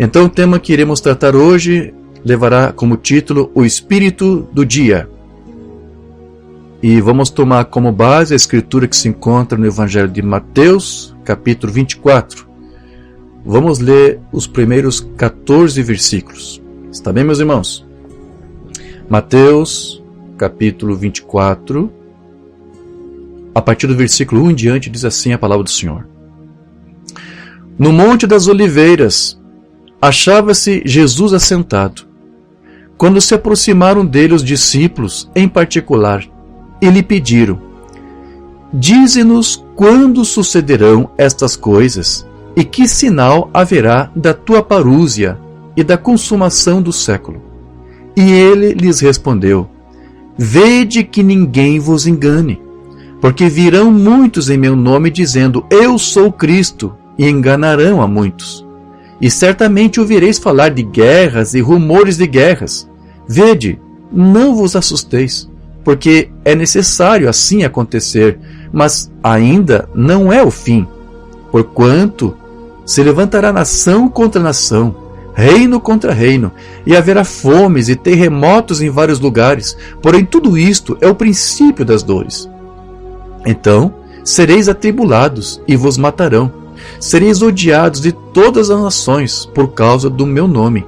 Então o tema que iremos tratar hoje levará como título O Espírito do Dia. E vamos tomar como base a escritura que se encontra no Evangelho de Mateus, capítulo 24. Vamos ler os primeiros 14 versículos. Está bem, meus irmãos? Mateus, capítulo 24, a partir do versículo 1 em diante, diz assim a palavra do Senhor. No Monte das Oliveiras, achava-se Jesus assentado, quando se aproximaram dele os discípulos, em particular, e lhe pediram: Dize-nos quando sucederão estas coisas, e que sinal haverá da tua parúzia e da consumação do século? E ele lhes respondeu: Vede que ninguém vos engane, porque virão muitos em meu nome dizendo: Eu sou Cristo, e enganarão a muitos. E certamente ouvireis falar de guerras e rumores de guerras. Vede, não vos assusteis, porque é necessário assim acontecer, mas ainda não é o fim. Porquanto se levantará nação contra nação, reino contra reino, e haverá fomes e terremotos em vários lugares, porém tudo isto é o princípio das dores. Então sereis atribulados e vos matarão, sereis odiados de todas as nações por causa do meu nome.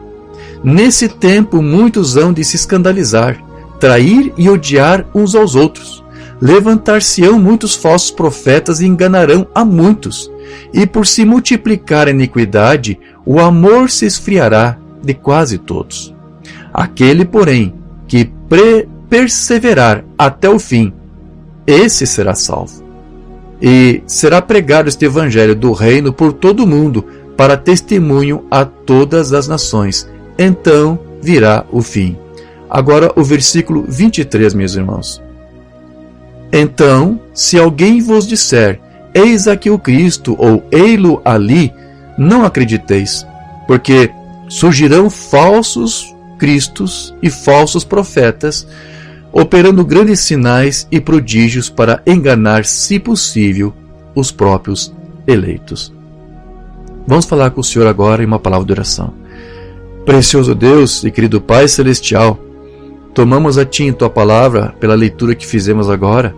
Nesse tempo muitos hão de se escandalizar, trair e odiar uns aos outros. Levantar-se-ão muitos falsos profetas e enganarão a muitos. E por se multiplicar a iniquidade, o amor se esfriará de quase todos. Aquele, porém, que perseverar até o fim, esse será salvo. E será pregado este evangelho do reino por todo o mundo, para testemunho a todas as nações. Então virá o fim. Agora o versículo 23, meus irmãos. Então, se alguém vos disser: Eis aqui o Cristo, ou ei-lo ali, não acrediteis, porque surgirão falsos cristos e falsos profetas, operando grandes sinais e prodígios para enganar, se possível, os próprios eleitos. Vamos falar com o Senhor agora em uma palavra de oração. Precioso Deus e querido Pai Celestial, tomamos a Ti em Tua palavra pela leitura que fizemos agora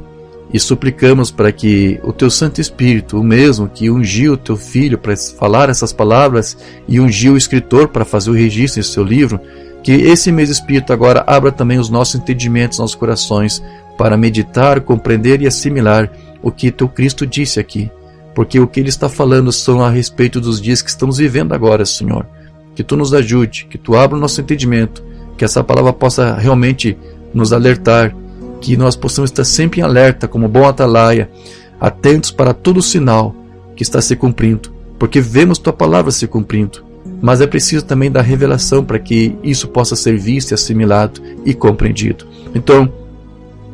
e suplicamos para que o Teu Santo Espírito, o mesmo que ungiu o Teu Filho para falar essas palavras e ungiu o escritor para fazer o registro em seu livro, que esse mesmo Espírito agora abra também os nossos entendimentos, nossos corações, para meditar, compreender e assimilar o que Teu Cristo disse aqui. Porque o que Ele está falando são a respeito dos dias que estamos vivendo agora, Senhor. Que Tu nos ajude, que Tu abra o nosso entendimento, que essa palavra possa realmente nos alertar, que nós possamos estar sempre em alerta, como bom atalaia, atentos para todo sinal que está se cumprindo, porque vemos Tua palavra se cumprindo. Mas é preciso também dar revelação para que isso possa ser visto, assimilado e compreendido. Então,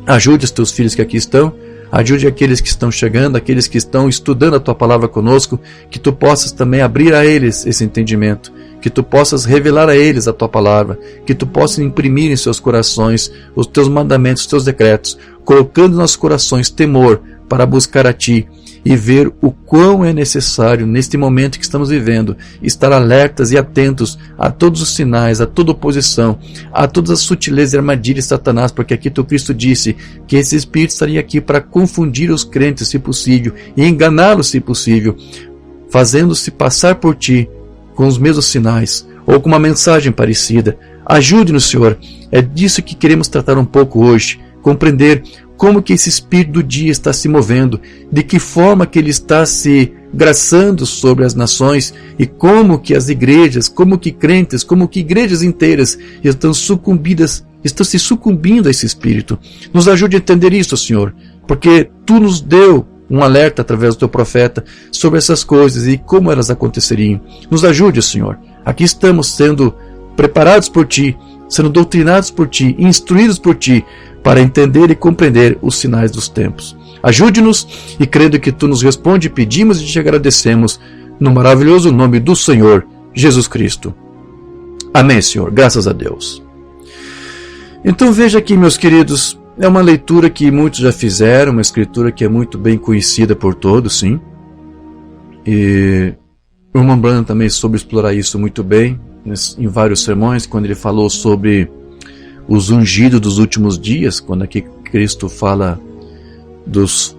ajude os Teus filhos que aqui estão, ajude aqueles que estão chegando, aqueles que estão estudando a Tua palavra conosco, que Tu possas também abrir a eles esse entendimento, que Tu possas revelar a eles a Tua palavra, que Tu possas imprimir em seus corações os Teus mandamentos, os Teus decretos, colocando em nossos corações temor para buscar a Ti e ver o quão é necessário, neste momento que estamos vivendo, estar alertas e atentos a todos os sinais, a toda oposição, a todas as sutilezas e armadilhas de Satanás, porque aqui Teu Cristo disse que esse Espírito estaria aqui para confundir os crentes, se possível, e enganá-los, se possível, fazendo-se passar por Ti com os mesmos sinais, ou com uma mensagem parecida. Ajude-nos, Senhor. É disso que queremos tratar um pouco hoje, compreender como que esse Espírito do dia está se movendo, de que forma que ele está se graçando sobre as nações e como que as igrejas, como que crentes, como que igrejas inteiras estão se sucumbindo a esse Espírito. Nos ajude a entender isso, Senhor, porque Tu nos deu um alerta através do Teu profeta sobre essas coisas e como elas aconteceriam. Nos ajude, Senhor. Aqui estamos sendo preparados por Ti, sendo doutrinados por Ti, instruídos por Ti, para entender e compreender os sinais dos tempos. Ajude-nos e, crendo que Tu nos responde, pedimos e Te agradecemos, no maravilhoso nome do Senhor Jesus Cristo. Amém, Senhor. Graças a Deus. Então veja aqui, meus queridos, é uma leitura que muitos já fizeram, uma escritura que é muito bem conhecida por todos, sim. E O irmão Branham também soube explorar isso muito bem em vários sermões, quando ele falou sobre os ungidos dos últimos dias, quando aqui Cristo fala dos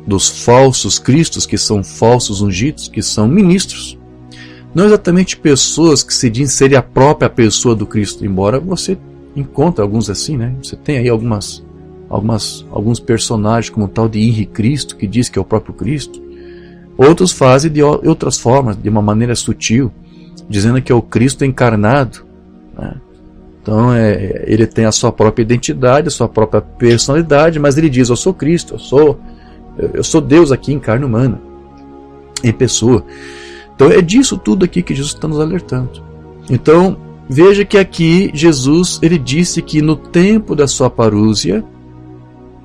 falsos cristos, que são falsos ungidos, que são ministros. Não exatamente pessoas que se dizem serem a própria pessoa do Cristo, embora você encontre alguns assim, né? Você tem aí alguns personagens, como o tal de Henri Cristo, que diz que é o próprio Cristo. Outros fazem de outras formas, de uma maneira sutil, dizendo que é o Cristo encarnado, né? Então ele tem a sua própria identidade, a sua própria personalidade, mas ele diz: eu sou Cristo, eu sou Deus aqui em carne humana, em pessoa. Então é disso tudo aqui que Jesus está nos alertando. Então veja que aqui Jesus, ele disse que no tempo da sua parúzia,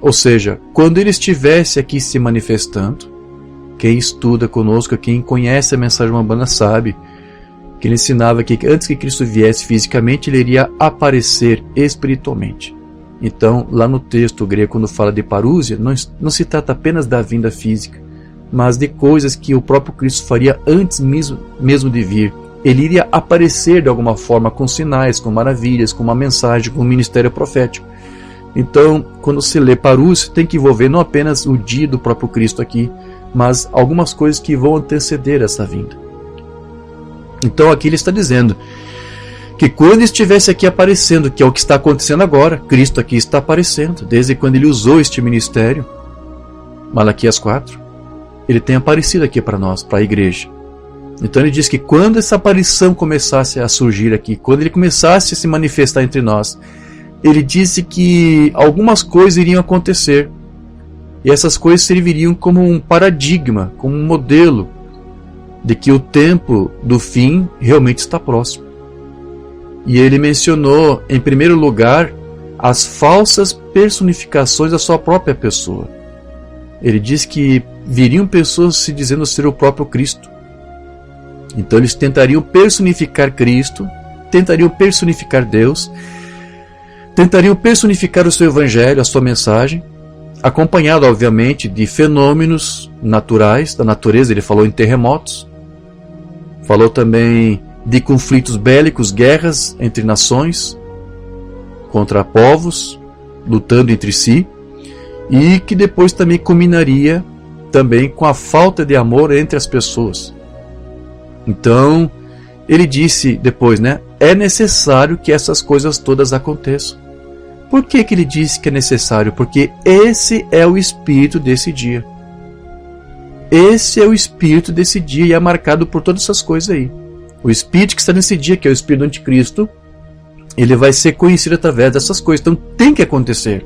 ou seja, quando ele estivesse aqui se manifestando, quem estuda conosco, quem conhece a mensagem umbanda sabe que ele ensinava que antes que Cristo viesse fisicamente, ele iria aparecer espiritualmente. Então, lá no texto grego, quando fala de parúzia, não se trata apenas da vinda física, mas de coisas que o próprio Cristo faria antes mesmo de vir. Ele iria aparecer de alguma forma com sinais, com maravilhas, com uma mensagem, com um ministério profético. Então, quando se lê parúzia, tem que envolver não apenas o dia do próprio Cristo aqui, mas algumas coisas que vão anteceder essa vinda. Então aqui ele está dizendo que quando estivesse aqui aparecendo, que é o que está acontecendo agora, Cristo aqui está aparecendo, desde quando ele usou este ministério, Malaquias 4, ele tem aparecido aqui para nós, para a igreja. Então ele diz que quando essa aparição começasse a surgir aqui, quando ele começasse a se manifestar entre nós, ele disse que algumas coisas iriam acontecer, e essas coisas serviriam como um paradigma, como um modelo, de que o tempo do fim realmente está próximo. E ele mencionou, em primeiro lugar, as falsas personificações da sua própria pessoa. Ele diz que viriam pessoas se dizendo ser o próprio Cristo. Então eles tentariam personificar Cristo, tentariam personificar Deus, tentariam personificar o seu evangelho, a sua mensagem, acompanhado, obviamente, de fenômenos naturais, da natureza. Ele falou em terremotos, falou também de conflitos bélicos, guerras entre nações, contra povos, lutando entre si, e que depois também culminaria também com a falta de amor entre as pessoas. Então, ele disse depois, né, é necessário que essas coisas todas aconteçam. Por que ele disse que é necessário? Porque esse é o espírito desse dia. Esse é o espírito desse dia e é marcado por todas essas coisas aí. O espírito que está nesse dia, que é o espírito do anticristo, ele vai ser conhecido através dessas coisas. Então tem que acontecer.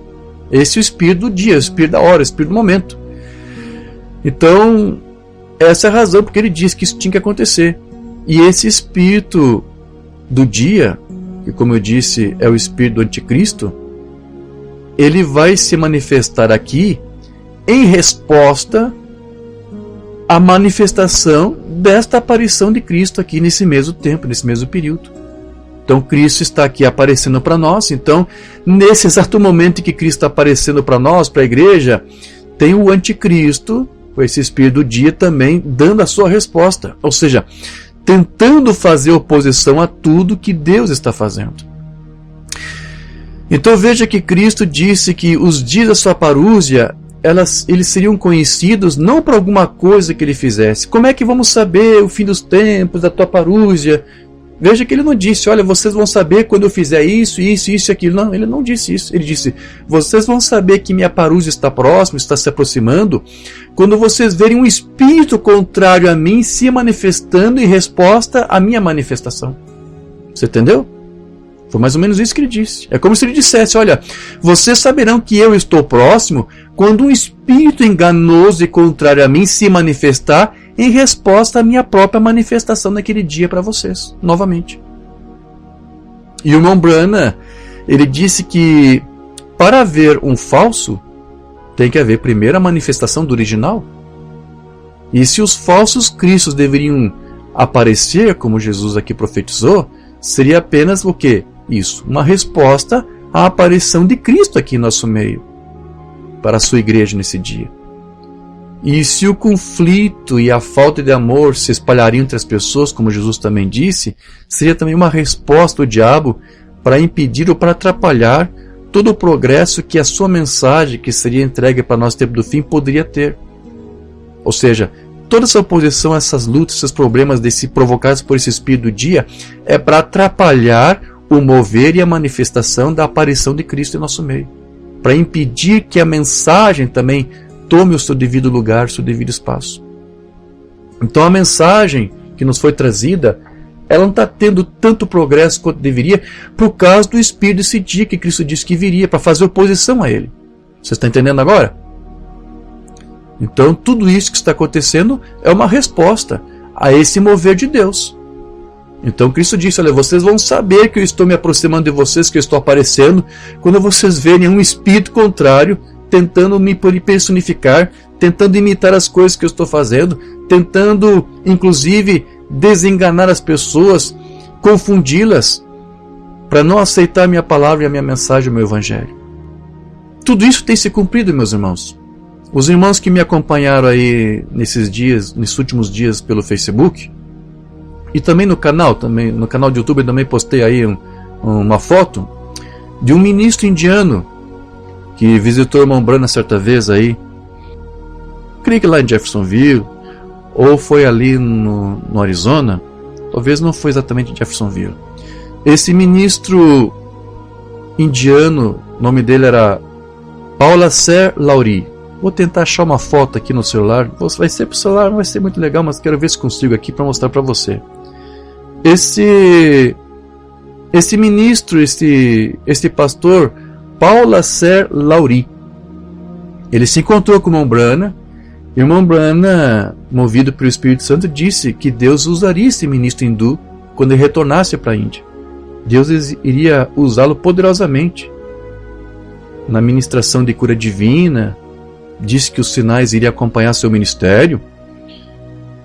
Esse é o espírito do dia, o espírito da hora, o espírito do momento. Então, essa é a razão porque ele disse que isso tinha que acontecer. E esse espírito do dia, que como eu disse é o espírito do anticristo, ele vai se manifestar aqui em resposta à manifestação desta aparição de Cristo aqui nesse mesmo tempo, nesse mesmo período. Então Cristo está aqui aparecendo para nós. Então, nesse exato momento em que Cristo está aparecendo para nós, para a igreja, tem o anticristo, com esse espírito do dia também, dando a sua resposta. Ou seja, tentando fazer oposição a tudo que Deus está fazendo. Então veja que Cristo disse que os dias da sua parúzia, eles seriam conhecidos não por alguma coisa que ele fizesse. Como é que vamos saber o fim dos tempos, da tua parúzia? Veja que ele não disse, olha, vocês vão saber quando eu fizer isso, isso, isso e aquilo. Não, ele não disse isso. Ele disse, vocês vão saber que minha parúzia está próxima, está se aproximando, quando vocês verem um espírito contrário a mim se manifestando em resposta à minha manifestação. Você entendeu? Foi mais ou menos isso que ele disse. É como se ele dissesse, olha, vocês saberão que eu estou próximo quando um espírito enganoso e contrário a mim se manifestar em resposta à minha própria manifestação naquele dia para vocês, novamente. E o irmão Branham, ele disse que para haver um falso, tem que haver primeiro a manifestação do original. E se os falsos cristos deveriam aparecer, como Jesus aqui profetizou, seria apenas o quê? Isso, uma resposta à aparição de Cristo aqui em nosso meio, para a sua igreja nesse dia. E se o conflito e a falta de amor se espalhariam entre as pessoas, como Jesus também disse, seria também uma resposta do diabo para impedir ou para atrapalhar todo o progresso que a sua mensagem, que seria entregue para nós no tempo do fim, poderia ter. Ou seja, toda essa oposição, essas lutas, esses problemas provocados por esse espírito do dia, é para atrapalhar o mover e a manifestação da aparição de Cristo em nosso meio. Para impedir que a mensagem também tome o seu devido lugar, o seu devido espaço. Então a mensagem que nos foi trazida, ela não está tendo tanto progresso quanto deveria, por causa do espírito desse dia que Cristo disse que viria, para fazer oposição a ele. Você está entendendo agora? Então tudo isso que está acontecendo é uma resposta a esse mover de Deus. Então Cristo disse, olha, vocês vão saber que eu estou me aproximando de vocês, que eu estou aparecendo, quando vocês verem um espírito contrário tentando me personificar, tentando imitar as coisas que eu estou fazendo, tentando, inclusive, desenganar as pessoas, confundi-las, para não aceitar a minha palavra e a minha mensagem, o meu evangelho. Tudo isso tem se cumprido, meus irmãos. Os irmãos que me acompanharam aí nesses últimos dias pelo Facebook, e também no canal de YouTube eu também postei aí uma foto de um ministro indiano que visitou o irmão Branham certa vez aí, creio que lá em Jeffersonville, ou foi ali no Arizona, talvez não foi exatamente em Jeffersonville. Esse ministro indiano, o nome dele era Paulaser Lauri. Vou tentar achar uma foto aqui no celular. Vai ser pro celular, não vai ser muito legal, mas quero ver se consigo aqui para mostrar para você. Esse ministro, esse pastor Paulaser Lauri, ele se encontrou com o irmão Branham. E o irmão Branham, movido pelo Espírito Santo, disse que Deus usaria esse ministro hindu quando ele retornasse para a Índia. Deus iria usá-lo poderosamente na ministração de cura divina. Disse que os sinais iriam acompanhar seu ministério.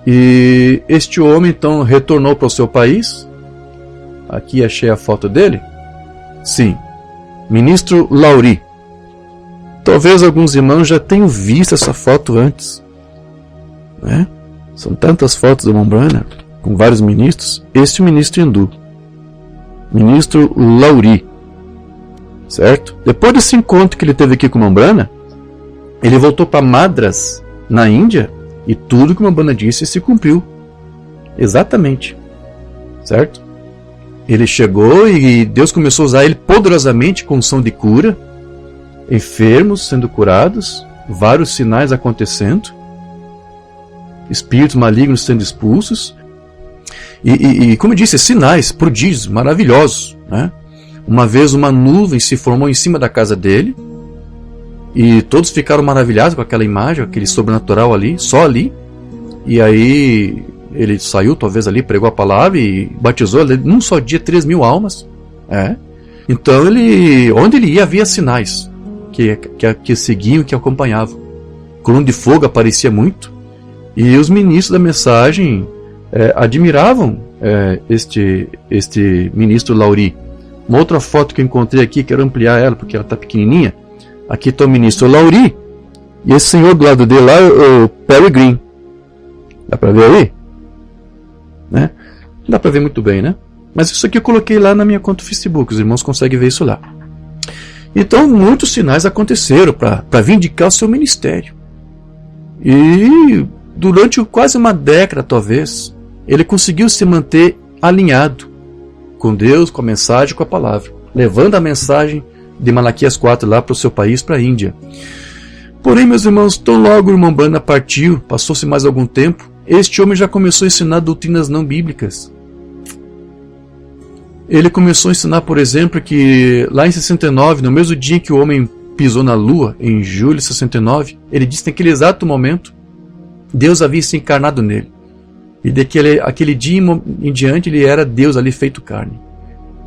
E este homem então retornou para o seu país. Aqui achei a foto dele. Sim, ministro Lauri. Talvez alguns irmãos já tenham visto essa foto antes, né? São tantas fotos do irmão Branham com vários ministros. Este é o ministro hindu, ministro Lauri, certo? Depois desse encontro que ele teve aqui com o irmão Branham, ele voltou para Madras, na Índia, e tudo que o irmão Branham disse se cumpriu, exatamente, certo? Ele chegou e Deus começou a usar ele poderosamente com unção de cura, enfermos sendo curados, vários sinais acontecendo, espíritos malignos sendo expulsos, e como eu disse, sinais, prodígios maravilhosos, né? Uma vez uma nuvem se formou em cima da casa dele, e todos ficaram maravilhados com aquela imagem, aquele sobrenatural ali, só ali, e aí ele saiu talvez ali, pregou a palavra e batizou num só dia 3.000 almas. Então onde ele ia havia sinais que seguiam, que acompanhavam. Coluna de fogo aparecia muito, e os ministros da mensagem admiravam este ministro Lauri. Uma outra foto que eu encontrei aqui, quero ampliar ela porque ela está pequenininha. Aqui está o ministro Lauri, e esse senhor do lado dele lá é o Peregrine. Dá para ver aí? Né? Não dá para ver muito bem, né? Mas isso aqui eu coloquei lá na minha conta do Facebook, os irmãos conseguem ver isso lá. Então muitos sinais aconteceram para vindicar o seu ministério. E durante quase uma década talvez, ele conseguiu se manter alinhado com Deus, com a mensagem, com a palavra, levando a mensagem de Malaquias 4 lá para o seu país, para a Índia. Porém, meus irmãos, tão logo o irmão Branham partiu, passou-se mais algum tempo, este homem já começou a ensinar doutrinas não bíblicas. Ele começou a ensinar, por exemplo, que lá em 69, no mesmo dia que o homem pisou na lua, em julho de 69, ele disse que naquele exato momento, Deus havia se encarnado nele. E daquele dia em diante ele era Deus ali feito carne.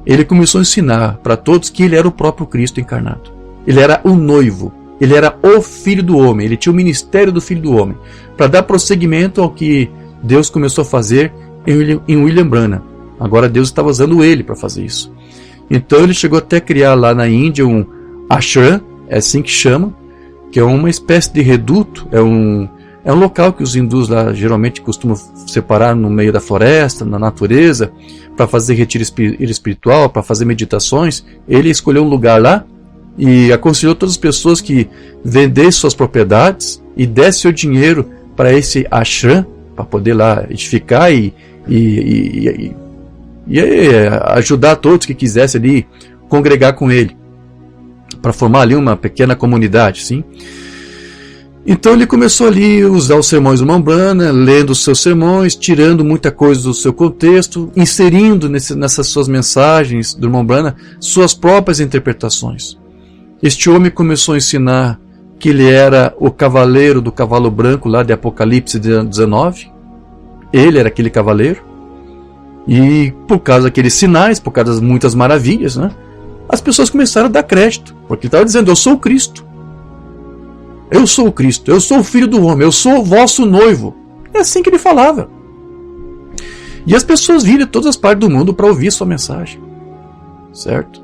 Ele começou a ensinar para todos que ele era o próprio Cristo encarnado. Ele era o noivo, ele era o Filho do Homem, ele tinha o ministério do Filho do Homem, para dar prosseguimento ao que Deus começou a fazer em William Branham. Agora Deus estava usando ele para fazer isso. Então ele chegou até a criar lá na Índia um ashram, é assim que chama, que é uma espécie de reduto, É um local que os hindus lá geralmente costumam separar no meio da floresta, na natureza, para fazer retiro espiritual, para fazer meditações. Ele escolheu um lugar lá e aconselhou todas as pessoas que vendessem suas propriedades e dessem seu dinheiro para esse ashram, para poder lá edificar e ajudar todos que quisessem ali congregar com ele, para formar ali uma pequena comunidade, sim. Então ele começou ali a usar os sermões do Mombrana, lendo os seus sermões, tirando muita coisa do seu contexto, inserindo nessas suas mensagens do Mombrana suas próprias interpretações. Este homem começou a ensinar que ele era o cavaleiro do cavalo branco lá de Apocalipse 19. Ele era aquele cavaleiro. E por causa daqueles sinais, por causa das muitas maravilhas, né, as pessoas começaram a dar crédito, porque ele estava dizendo: eu sou o Cristo. Eu sou o Cristo, eu sou o Filho do Homem, eu sou o vosso noivo. É assim que ele falava. E as pessoas vinham de todas as partes do mundo para ouvir sua mensagem. Certo?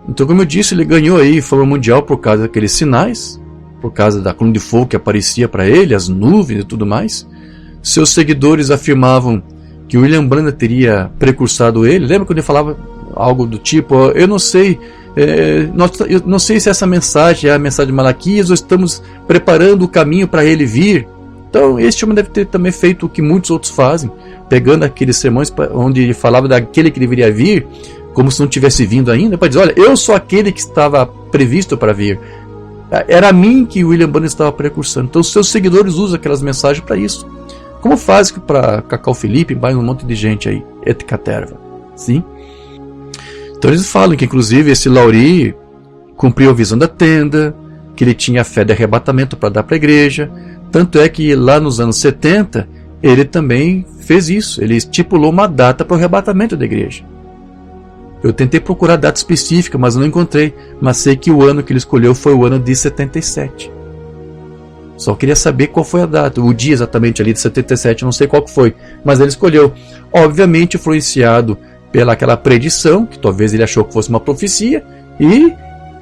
Então, como eu disse, ele ganhou aí fama mundial por causa daqueles sinais, por causa da coluna de fogo que aparecia para ele, as nuvens e tudo mais. Seus seguidores afirmavam que William Branham teria precursado ele. Lembra quando ele falava algo do tipo: eu não sei... eu não sei se essa mensagem é a mensagem de Malaquias ou estamos preparando o caminho para ele vir. Então este homem deve ter também feito o que muitos outros fazem, pegando aqueles sermões onde ele falava daquele que deveria vir, como se não tivesse vindo ainda, para dizer: olha, eu sou aquele que estava previsto para vir. Era a mim que William Branham estava precursando. Então os seus seguidores usam aquelas mensagens para isso, como fazem para Cacau Felipe, mais um monte de gente aí, et caterva. Sim? Então eles falam que inclusive esse Lauri cumpriu a visão da tenda, que ele tinha fé de arrebatamento para dar para a igreja. Tanto é que lá nos anos 70 ele também fez isso, ele estipulou uma data para o arrebatamento da igreja. Eu tentei procurar data específica, mas não encontrei, mas sei que o ano que ele escolheu foi o ano de 77. Só queria saber qual foi a data, o dia exatamente ali de 77, não sei qual que foi, mas ele escolheu, obviamente influenciado pela aquela predição, que talvez ele achou que fosse uma profecia, e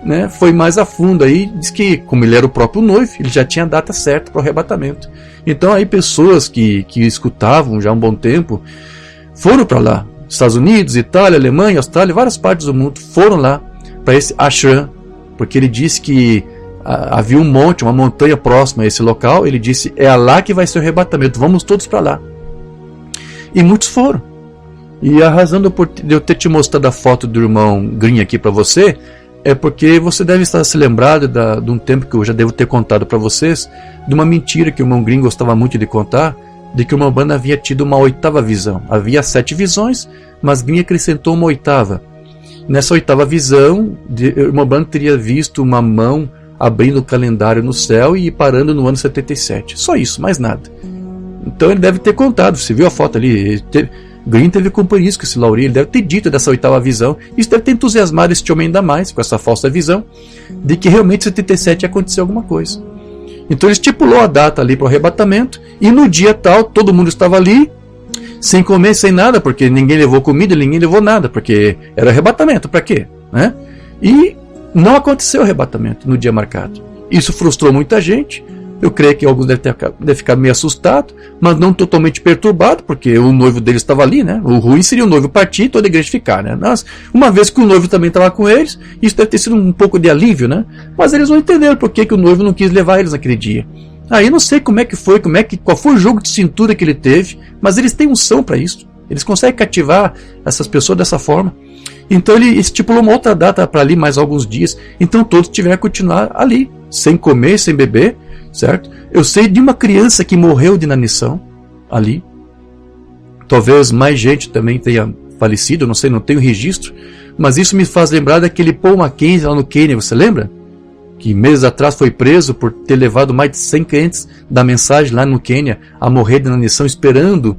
né, foi mais a fundo aí, diz que como ele era o próprio noivo, ele já tinha a data certa para o arrebatamento. Então aí pessoas que escutavam já há um bom tempo, foram para lá, Estados Unidos, Itália, Alemanha, Austrália, várias partes do mundo, foram lá para esse ashram, porque ele disse que havia um monte, uma montanha próxima a esse local, ele disse: é lá que vai ser o arrebatamento, vamos todos para lá. E muitos foram. E a razão de eu ter te mostrado a foto do irmão Green aqui para você é porque você deve estar se lembrado de um tempo que eu já devo ter contado para vocês, de uma mentira que o irmão Green gostava muito de contar, de que o irmão Branham havia tido uma 8ª visão. Havia 7 visões, mas Green acrescentou uma 8ª. Nessa 8ª visão, o irmão Branham teria visto uma mão abrindo o calendário no céu e parando no ano 77. Só isso, mais nada. Então ele deve ter contado, você viu a foto ali, Green teve companhia com esse Lauri, ele deve ter dito dessa 8ª visão. Isso deve ter entusiasmado este homem ainda mais, com essa falsa visão, de que realmente em 77 ia acontecer alguma coisa. Então ele estipulou a data ali para o arrebatamento, e no dia tal, todo mundo estava ali, sem comer, sem nada, porque ninguém levou comida, ninguém levou nada, porque era arrebatamento, para quê? Né? E não aconteceu o arrebatamento no dia marcado. Isso frustrou muita gente. Eu creio que alguns devem ficar meio assustados, mas não totalmente perturbados, porque o noivo deles estava ali, né? O ruim seria o noivo partir e toda a igreja ficar, né? Mas, uma vez que o noivo também estava com eles, isso deve ter sido um pouco de alívio, né? Mas eles não entenderam por que o noivo não quis levar eles naquele dia. Aí não sei como é que foi, qual foi o jogo de cintura que ele teve, mas eles têm unção para isso. Eles conseguem cativar essas pessoas dessa forma. Então ele estipulou uma outra data para ali mais alguns dias. Então todos tiveram que continuar ali, sem comer, sem beber, certo? Eu sei de uma criança que morreu de inanição ali. Talvez mais gente também tenha falecido, não sei, não tenho registro. Mas isso me faz lembrar daquele Paul Mackenzie lá no Quênia, você lembra? Que meses atrás foi preso por ter levado mais de 100 crentes da mensagem lá no Quênia a morrer de inanição, esperando,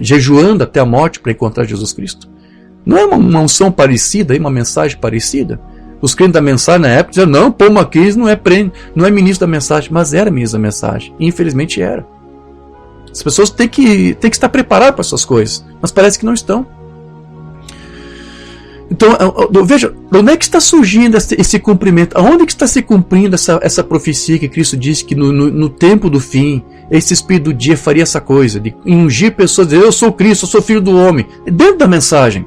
jejuando até a morte para encontrar Jesus Cristo. Não é uma unção parecida, uma mensagem parecida? Os crentes da mensagem na época diziam: não, Paul Mackenzie não é ministro da mensagem, mas era ministro da mensagem. E, infelizmente era. As pessoas têm que estar preparadas para essas coisas, mas parece que não estão. Então, veja, onde é que está surgindo esse cumprimento? Aonde que está se cumprindo essa profecia que Cristo disse que no tempo do fim, esse Espírito do dia faria essa coisa, de ungir pessoas, dizer, eu sou Cristo, eu sou filho do homem, dentro da mensagem.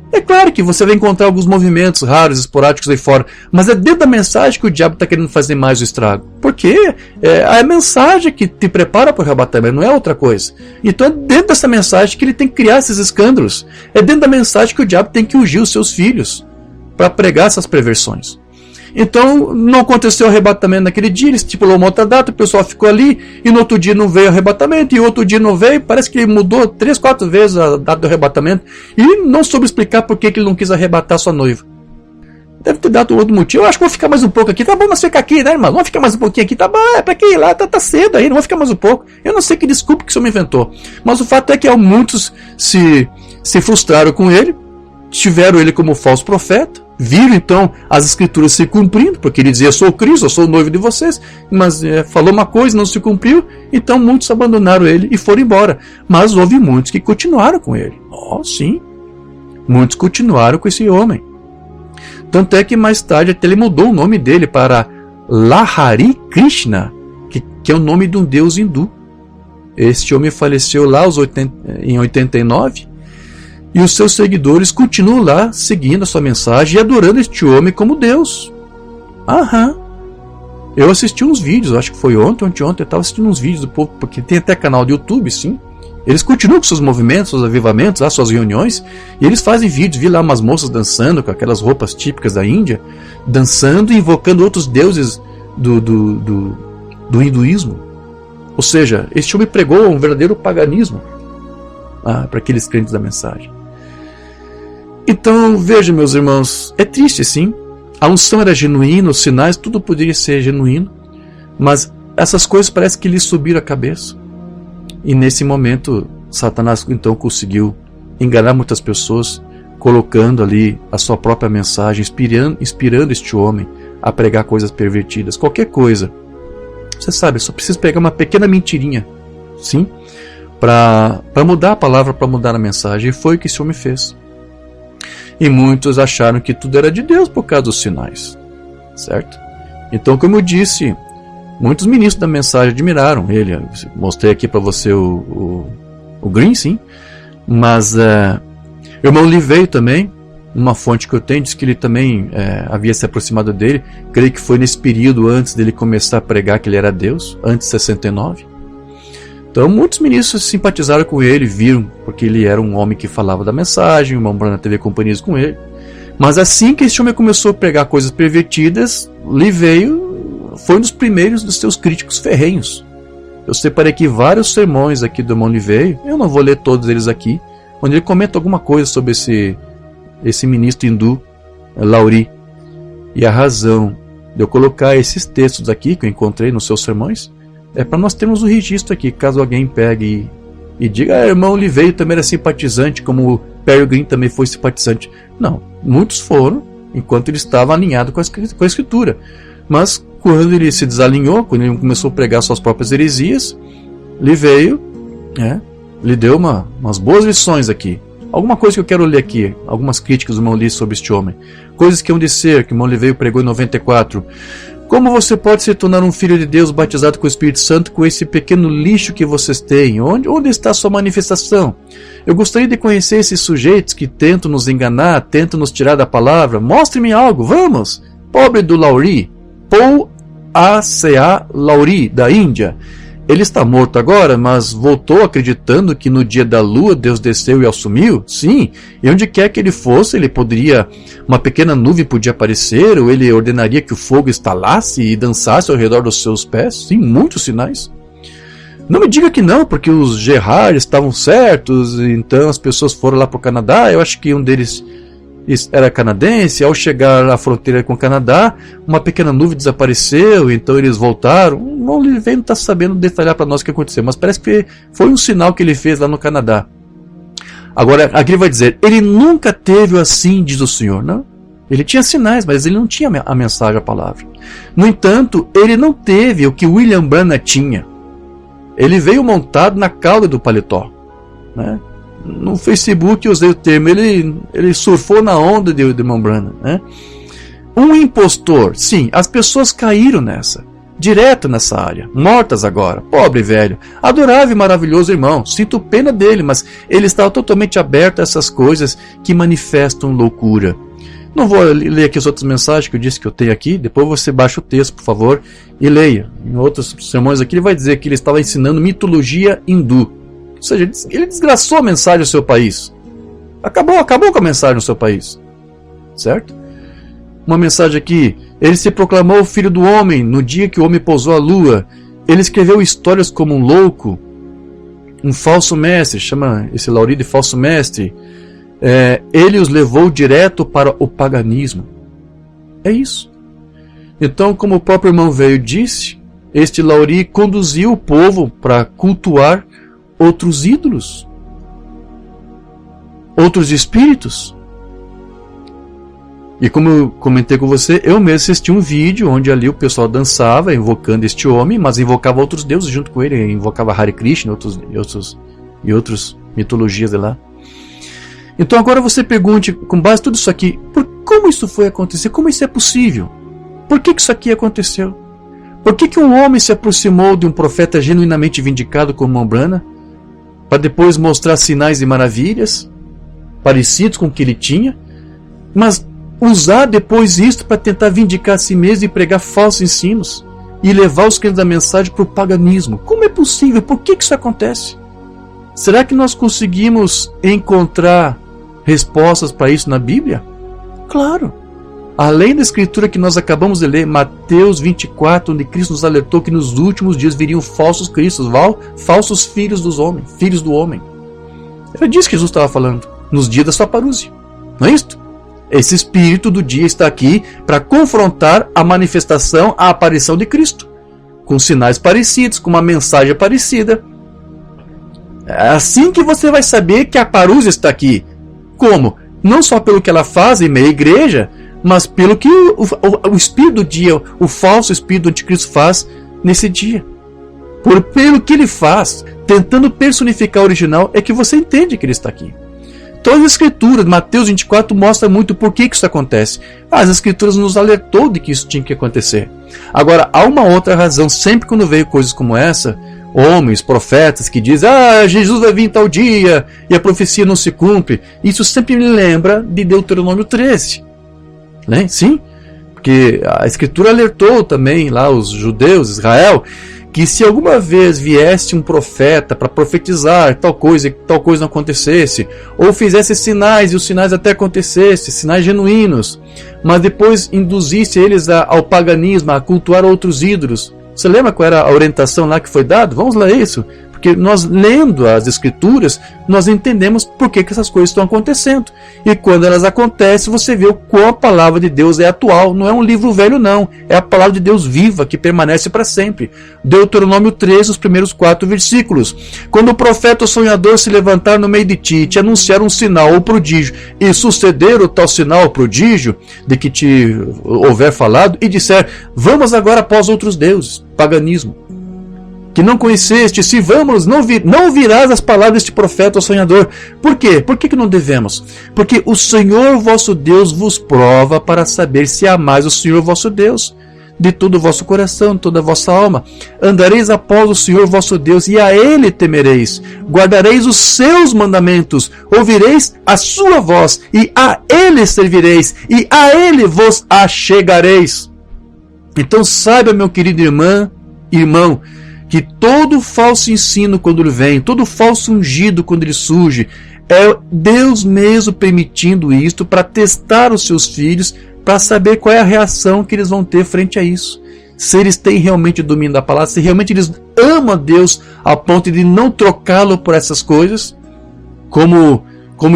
É claro que você vai encontrar alguns movimentos raros, esporádicos aí fora, mas é dentro da mensagem que o diabo está querendo fazer mais o estrago. Porque é a mensagem que te prepara para o arrebatamento, não é outra coisa. Então é dentro dessa mensagem que ele tem que criar esses escândalos. É dentro da mensagem que o diabo tem que ungir os seus filhos para pregar essas perversões. Então não aconteceu o arrebatamento naquele dia, ele estipulou uma outra data, o pessoal ficou ali, e no outro dia não veio o arrebatamento, e outro dia não veio, parece que ele mudou 3, 4 vezes a data do arrebatamento, e não soube explicar por que ele não quis arrebatar sua noiva. Deve ter dado outro motivo. Eu acho que vou ficar mais um pouco aqui. Tá bom, mas fica aqui, né, irmão? Vamos ficar mais um pouquinho aqui. Tá bom, é pra que ir lá? Tá cedo aí, não vou ficar mais um pouco. Eu não sei que desculpa que o senhor me inventou. Mas o fato é que muitos se frustraram com ele, tiveram ele como falso profeta, viram então as escrituras se cumprindo, porque ele dizia, eu sou Cristo, eu sou o noivo de vocês, mas falou uma coisa, não se cumpriu, então muitos abandonaram ele e foram embora. Mas houve muitos que continuaram com ele. Sim, muitos continuaram com esse homem. Tanto é que mais tarde até ele mudou o nome dele para Lahari Krishna, que é o nome de um deus hindu. Este homem faleceu lá em 89, e os seus seguidores continuam lá seguindo a sua mensagem e adorando este homem como Deus. Eu assisti uns vídeos, acho que foi ontem, eu estava assistindo uns vídeos do povo, porque tem até canal do YouTube, sim. Eles continuam com seus movimentos, seus avivamentos, suas reuniões, e eles fazem vídeos. Vi lá umas moças dançando com aquelas roupas típicas da Índia, dançando e invocando outros deuses do hinduísmo. Ou seja, este homem pregou um verdadeiro paganismo para aqueles crentes da mensagem. Então, veja, meus irmãos, é triste sim. A unção era genuína, os sinais, tudo poderia ser genuíno, mas essas coisas parece que lhe subiram a cabeça. E nesse momento, Satanás então conseguiu enganar muitas pessoas, colocando ali a sua própria mensagem, inspirando este homem a pregar coisas pervertidas. Qualquer coisa, você sabe, só precisa pegar uma pequena mentirinha, sim, para mudar a palavra, para mudar a mensagem. E foi o que esse homem fez. E muitos acharam que tudo era de Deus por causa dos sinais, certo? Então, como eu disse, muitos ministros da mensagem admiraram ele. Eu mostrei aqui para você o Green, sim. Mas o irmão Lee veio também, uma fonte que eu tenho, diz que ele também havia se aproximado dele. Creio que foi nesse período antes dele começar a pregar que ele era Deus, antes de 69. Então muitos ministros simpatizaram com ele, viram, porque ele era um homem que falava da mensagem, o irmão Branham teve companhias com ele. Mas assim que esse homem começou a pregar coisas pervertidas, Lee veio, foi um dos primeiros dos seus críticos ferrenhos. Eu separei aqui vários sermões aqui do irmão Lee veio, eu não vou ler todos eles aqui, onde ele comenta alguma coisa sobre esse ministro hindu, Lauri. E a razão de eu colocar esses textos aqui que eu encontrei nos seus sermões é para nós termos o registro aqui, caso alguém pegue e diga, irmão Lee veio também era simpatizante, como o Perry Green também foi simpatizante. Não, muitos foram, enquanto ele estava alinhado com a escritura. Mas quando ele se desalinhou, quando ele começou a pregar suas próprias heresias, Lee veio, lhe deu umas boas lições aqui. Alguma coisa que eu quero ler aqui, algumas críticas do irmão Lee sobre este homem. Coisas que hão de ser, que o irmão Lee veio pregou em 94. Como você pode se tornar um filho de Deus batizado com o Espírito Santo com esse pequeno lixo que vocês têm? Onde está a sua manifestação? Eu gostaria de conhecer esses sujeitos que tentam nos enganar, tentam nos tirar da palavra. Mostre-me algo, vamos! Pobre do Lauri, Paul A.C.A. Lauri, da Índia. Ele está morto agora, mas voltou acreditando que no dia da lua Deus desceu e o assumiu? Sim, e onde quer que ele fosse, uma pequena nuvem podia aparecer, ou ele ordenaria que o fogo estalasse e dançasse ao redor dos seus pés? Sim, muitos sinais. Não me diga que não, porque os Gerard estavam certos, então as pessoas foram lá para o Canadá. Eu acho que um deles era canadense. Ao chegar à fronteira com o Canadá, uma pequena nuvem desapareceu, então eles voltaram. Não está sabendo detalhar para nós o que aconteceu, mas parece que foi um sinal que ele fez lá no Canadá. Agora, aqui ele vai dizer, ele nunca teve assim, diz o Senhor. Não? Ele tinha sinais, mas ele não tinha a mensagem, a palavra. No entanto, ele não teve o que William Branham tinha. Ele veio montado na cauda do paletó, né? no Facebook eu usei o termo, ele surfou na onda de irmão Branham, né? Um impostor, sim, as pessoas caíram direto nessa área, mortas agora, pobre velho, adorável e maravilhoso irmão, sinto pena dele, mas ele estava totalmente aberto a essas coisas que manifestam loucura. Não vou ler aqui as outras mensagens que eu disse que eu tenho aqui, depois você baixa o texto, por favor, e leia. Em outros sermões aqui ele vai dizer que ele estava ensinando mitologia hindu, ou seja, ele desgraçou a mensagem do seu país, acabou com a mensagem no seu país, certo? Uma mensagem aqui, ele se proclamou o filho do homem no dia que o homem pousou a lua, ele escreveu histórias como um louco, um falso mestre, chama esse Lauri de falso mestre, ele os levou direto para o paganismo. É isso. Então, como o próprio irmão velho disse, este Lauri conduziu o povo para cultuar outros ídolos, outros espíritos. E como eu comentei com você, eu mesmo assisti um vídeo onde ali o pessoal dançava invocando este homem, mas invocava outros deuses junto com ele, invocava Hare Krishna e outras mitologias de lá. Então agora você pergunte, com base em tudo isso aqui, como isso foi acontecer? Como isso é possível? Por que isso aqui aconteceu? Por que um homem se aproximou de um profeta genuinamente vindicado como irmão Branham, para depois mostrar sinais e maravilhas parecidos com o que ele tinha, mas usar depois isto para tentar vindicar a si mesmo e pregar falsos ensinos e levar os crentes da mensagem para o paganismo? Como é possível? Por que isso acontece? Será que nós conseguimos encontrar respostas para isso na Bíblia? Claro! Além da escritura que nós acabamos de ler, Mateus 24, onde Cristo nos alertou que nos últimos dias viriam falsos cristos, falsos filhos do homem. Era disso que Jesus estava falando, nos dias da sua parúzia. Não é isto? Esse espírito do dia está aqui para confrontar a manifestação, a aparição de Cristo, com sinais parecidos, com uma mensagem parecida. É assim que você vai saber que a parúzia está aqui. Como? Não só pelo que ela faz em meia igreja, mas pelo que o espírito do dia, o falso espírito do anticristo faz nesse dia. Pelo que ele faz, tentando personificar o original, é que você entende que ele está aqui. Todas as escrituras, Mateus 24 mostra muito por que isso acontece. As escrituras nos alertou de que isso tinha que acontecer. Agora, há uma outra razão, sempre quando veio coisas como essa, homens, profetas que dizem, Jesus vai vir em tal dia, e a profecia não se cumpre. Isso sempre me lembra de Deuteronômio 13. Né? Sim, porque a escritura alertou também lá os judeus, Israel, que se alguma vez viesse um profeta para profetizar tal coisa e tal coisa não acontecesse, ou fizesse sinais e os sinais até acontecessem, sinais genuínos, mas depois induzisse eles ao paganismo, a cultuar outros ídolos. Você lembra qual era a orientação lá que foi dada? Vamos ler isso. Porque nós lendo as escrituras, nós entendemos por que essas coisas estão acontecendo. E quando elas acontecem, você vê o quão a palavra de Deus é atual. Não é um livro velho não, é a palavra de Deus viva, que permanece para sempre. Deuteronômio 13, os primeiros 4 versículos. Quando o profeta ou sonhador se levantar no meio de ti, te anunciar um sinal ou prodígio, e suceder o tal sinal ou prodígio, de que te houver falado, e disser, vamos agora após outros deuses, paganismo, que não conheceste, se vamos, não ouvirás as palavras deste profeta ou sonhador. Por quê? Por que não devemos? Porque o Senhor vosso Deus vos prova para saber se amais o Senhor vosso Deus de todo o vosso coração, de toda a vossa alma. Andareis após o Senhor vosso Deus, e a Ele temereis. Guardareis os seus mandamentos, ouvireis a sua voz, e a Ele servireis, e a Ele vos achegareis. Então saiba, meu querido irmão, que todo falso ensino quando ele vem, todo falso ungido quando ele surge, é Deus mesmo permitindo isto para testar os seus filhos, para saber qual é a reação que eles vão ter frente a isso. Se eles têm realmente o domínio da palavra, se realmente eles amam a Deus a ponto de não trocá-lo por essas coisas, como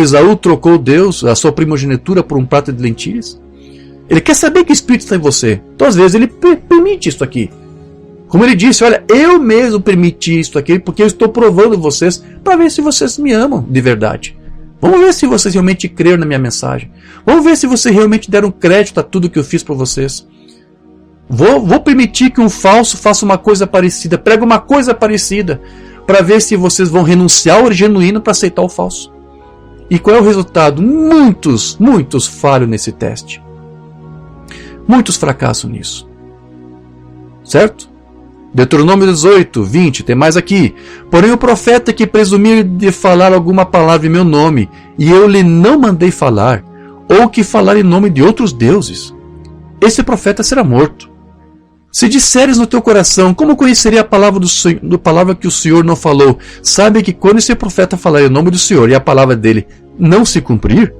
Esaú trocou Deus, a sua primogenitura, por um prato de lentilhas. Ele quer saber que espírito está em você. Então às vezes ele permite isso aqui. Como ele disse, olha, eu mesmo permiti isso aqui porque eu estou provando vocês para ver se vocês me amam de verdade. Vamos ver se vocês realmente creram na minha mensagem. Vamos ver se vocês realmente deram crédito a tudo que eu fiz para vocês. Vou permitir que um falso faça uma coisa parecida, pregue uma coisa parecida. para ver se vocês vão renunciar ao genuíno para aceitar o falso. E qual é o resultado? Muitos falham nesse teste. Muitos fracassam nisso. Certo? Deuteronômio 18, 20, tem mais aqui. Porém o profeta que presumir de falar alguma palavra em meu nome, e eu lhe não mandei falar, ou que falar em nome de outros deuses, esse profeta será morto. Se disseres no teu coração, como conheceria a palavra do palavra que o Senhor não falou? Sabe que quando esse profeta falar em nome do Senhor e a palavra dele não se cumprir,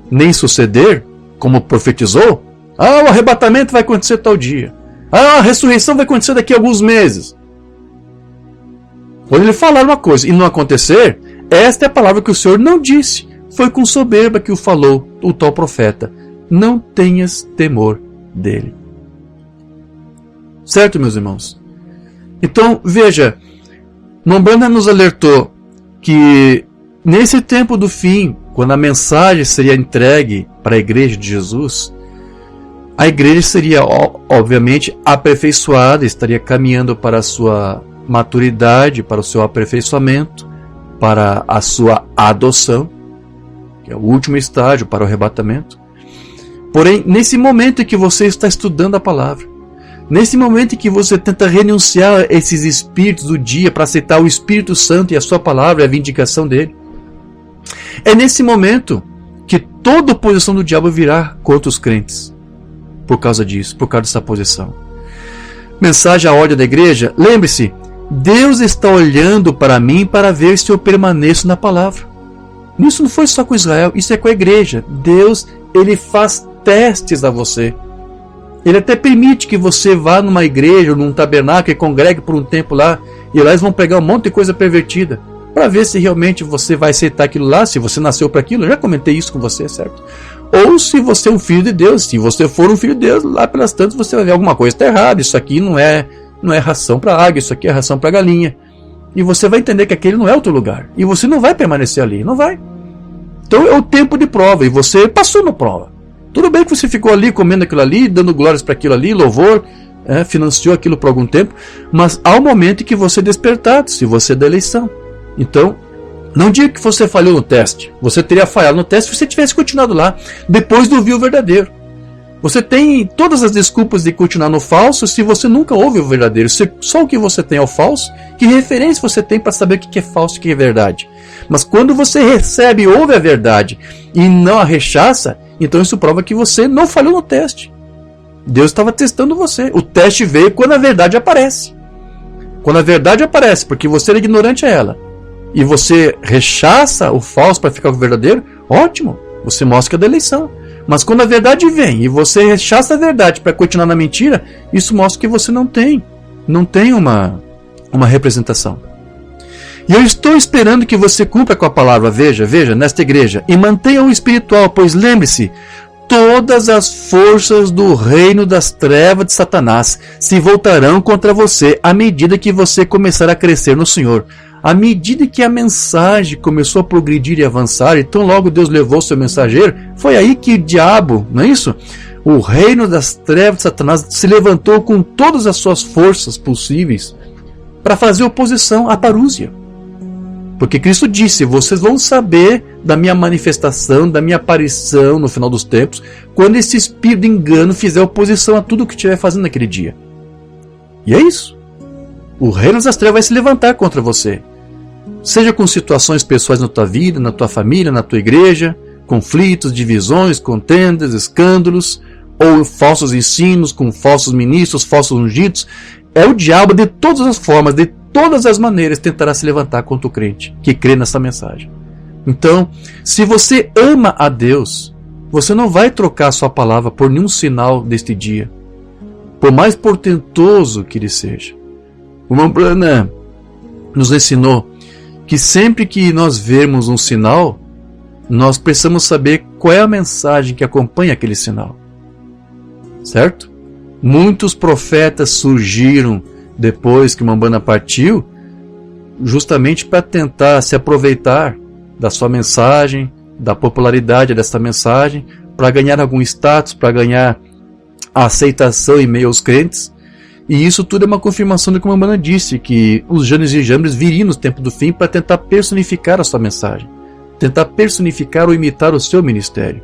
nem suceder, como profetizou, o arrebatamento vai acontecer tal dia. A ressurreição vai acontecer daqui a alguns meses. Quando ele falar uma coisa e não acontecer, esta é a palavra que o Senhor não disse. Foi com soberba que o falou o tal profeta. Não tenhas temor dele. Certo, meus irmãos? Então, veja, Mombrana nos alertou que nesse tempo do fim, quando a mensagem seria entregue para a igreja de Jesus, a igreja seria, obviamente, aperfeiçoada, estaria caminhando para a sua maturidade, para o seu aperfeiçoamento, para a sua adoção, que é o último estágio para o arrebatamento. Porém, nesse momento em que você está estudando a palavra, nesse momento em que você tenta renunciar a esses espíritos do dia para aceitar o Espírito Santo e a sua palavra e a vindicação dele, é nesse momento que toda oposição do diabo virá contra os crentes. Por causa disso, por causa dessa posição. Mensagem à ordem da igreja: lembre-se, Deus está olhando para mim para ver se eu permaneço na palavra. Isso não foi só com Israel, isso é com a igreja. Deus, ele faz testes a você. Ele até permite que você vá numa igreja ou num tabernáculo e congregue por um tempo lá, e lá eles vão pregar um monte de coisa pervertida, para ver se realmente você vai aceitar aquilo lá, se você nasceu para aquilo. Eu já comentei isso com você, certo? Ou se você é um filho de Deus. Se você for um filho de Deus, lá pelas tantas você vai ver alguma coisa está errada. Isso aqui não é ração para águia, isso aqui é ração para galinha. E você vai entender que aquele não é o teu lugar. E você não vai permanecer ali, não vai. Então é o tempo de prova, e você passou na prova. Tudo bem que você ficou ali comendo aquilo ali, dando glórias para aquilo ali, louvor, financiou aquilo por algum tempo, mas há um momento em que você despertar, se você é da eleição. Então, não diga que você falhou no teste. Você teria falhado no teste se você tivesse continuado lá, depois de ouvir o verdadeiro. Você tem todas as desculpas de continuar no falso se você nunca ouve o verdadeiro. Só o que você tem é o falso. Que referência você tem para saber o que é falso e o que é verdade? Mas quando você recebe e ouve a verdade e não a rechaça, então isso prova que você não falhou no teste. Deus estava testando você. O teste veio quando a verdade aparece. Quando a verdade aparece, porque você era ignorante a ela, e você rechaça o falso para ficar com o verdadeiro, ótimo, você mostra que é da eleição. Mas quando a verdade vem e você rechaça a verdade para continuar na mentira, isso mostra que você não tem uma representação. E eu estou esperando que você cumpra com a palavra, veja, nesta igreja, e mantenha o espiritual, pois lembre-se, todas as forças do reino das trevas de Satanás se voltarão contra você à medida que você começar a crescer no Senhor. À medida que a mensagem começou a progredir e avançar, e tão logo Deus levou seu mensageiro, foi aí que o diabo, não é isso? O reino das trevas de Satanás se levantou com todas as suas forças possíveis para fazer oposição à parúzia. Porque Cristo disse, vocês vão saber da minha manifestação, da minha aparição no final dos tempos, quando esse espírito de engano fizer oposição a tudo o que estiver fazendo naquele dia. E é isso. O reino das trevas vai se levantar contra você. Seja com situações pessoais na tua vida, na tua família, na tua igreja, conflitos, divisões, contendas, escândalos, ou falsos ensinos com falsos ministros, falsos ungidos. É o diabo de todas as formas, de todas as maneiras, tentará se levantar contra o crente que crê nessa mensagem. Então, se você ama a Deus, você não vai trocar a sua palavra por nenhum sinal deste dia, por mais portentoso que ele seja. O Mombrana nos ensinou que sempre que nós vermos um sinal, nós precisamos saber qual é a mensagem que acompanha aquele sinal. Certo? Muitos profetas surgiram depois que Mombrana partiu, justamente para tentar se aproveitar da sua mensagem, da popularidade dessa mensagem, para ganhar algum status, para ganhar a aceitação em meio aos crentes. E isso tudo é uma confirmação do que o Umbanda disse, que os Janes e Jambres viriam no tempo do fim para tentar personificar a sua mensagem, tentar personificar ou imitar o seu ministério.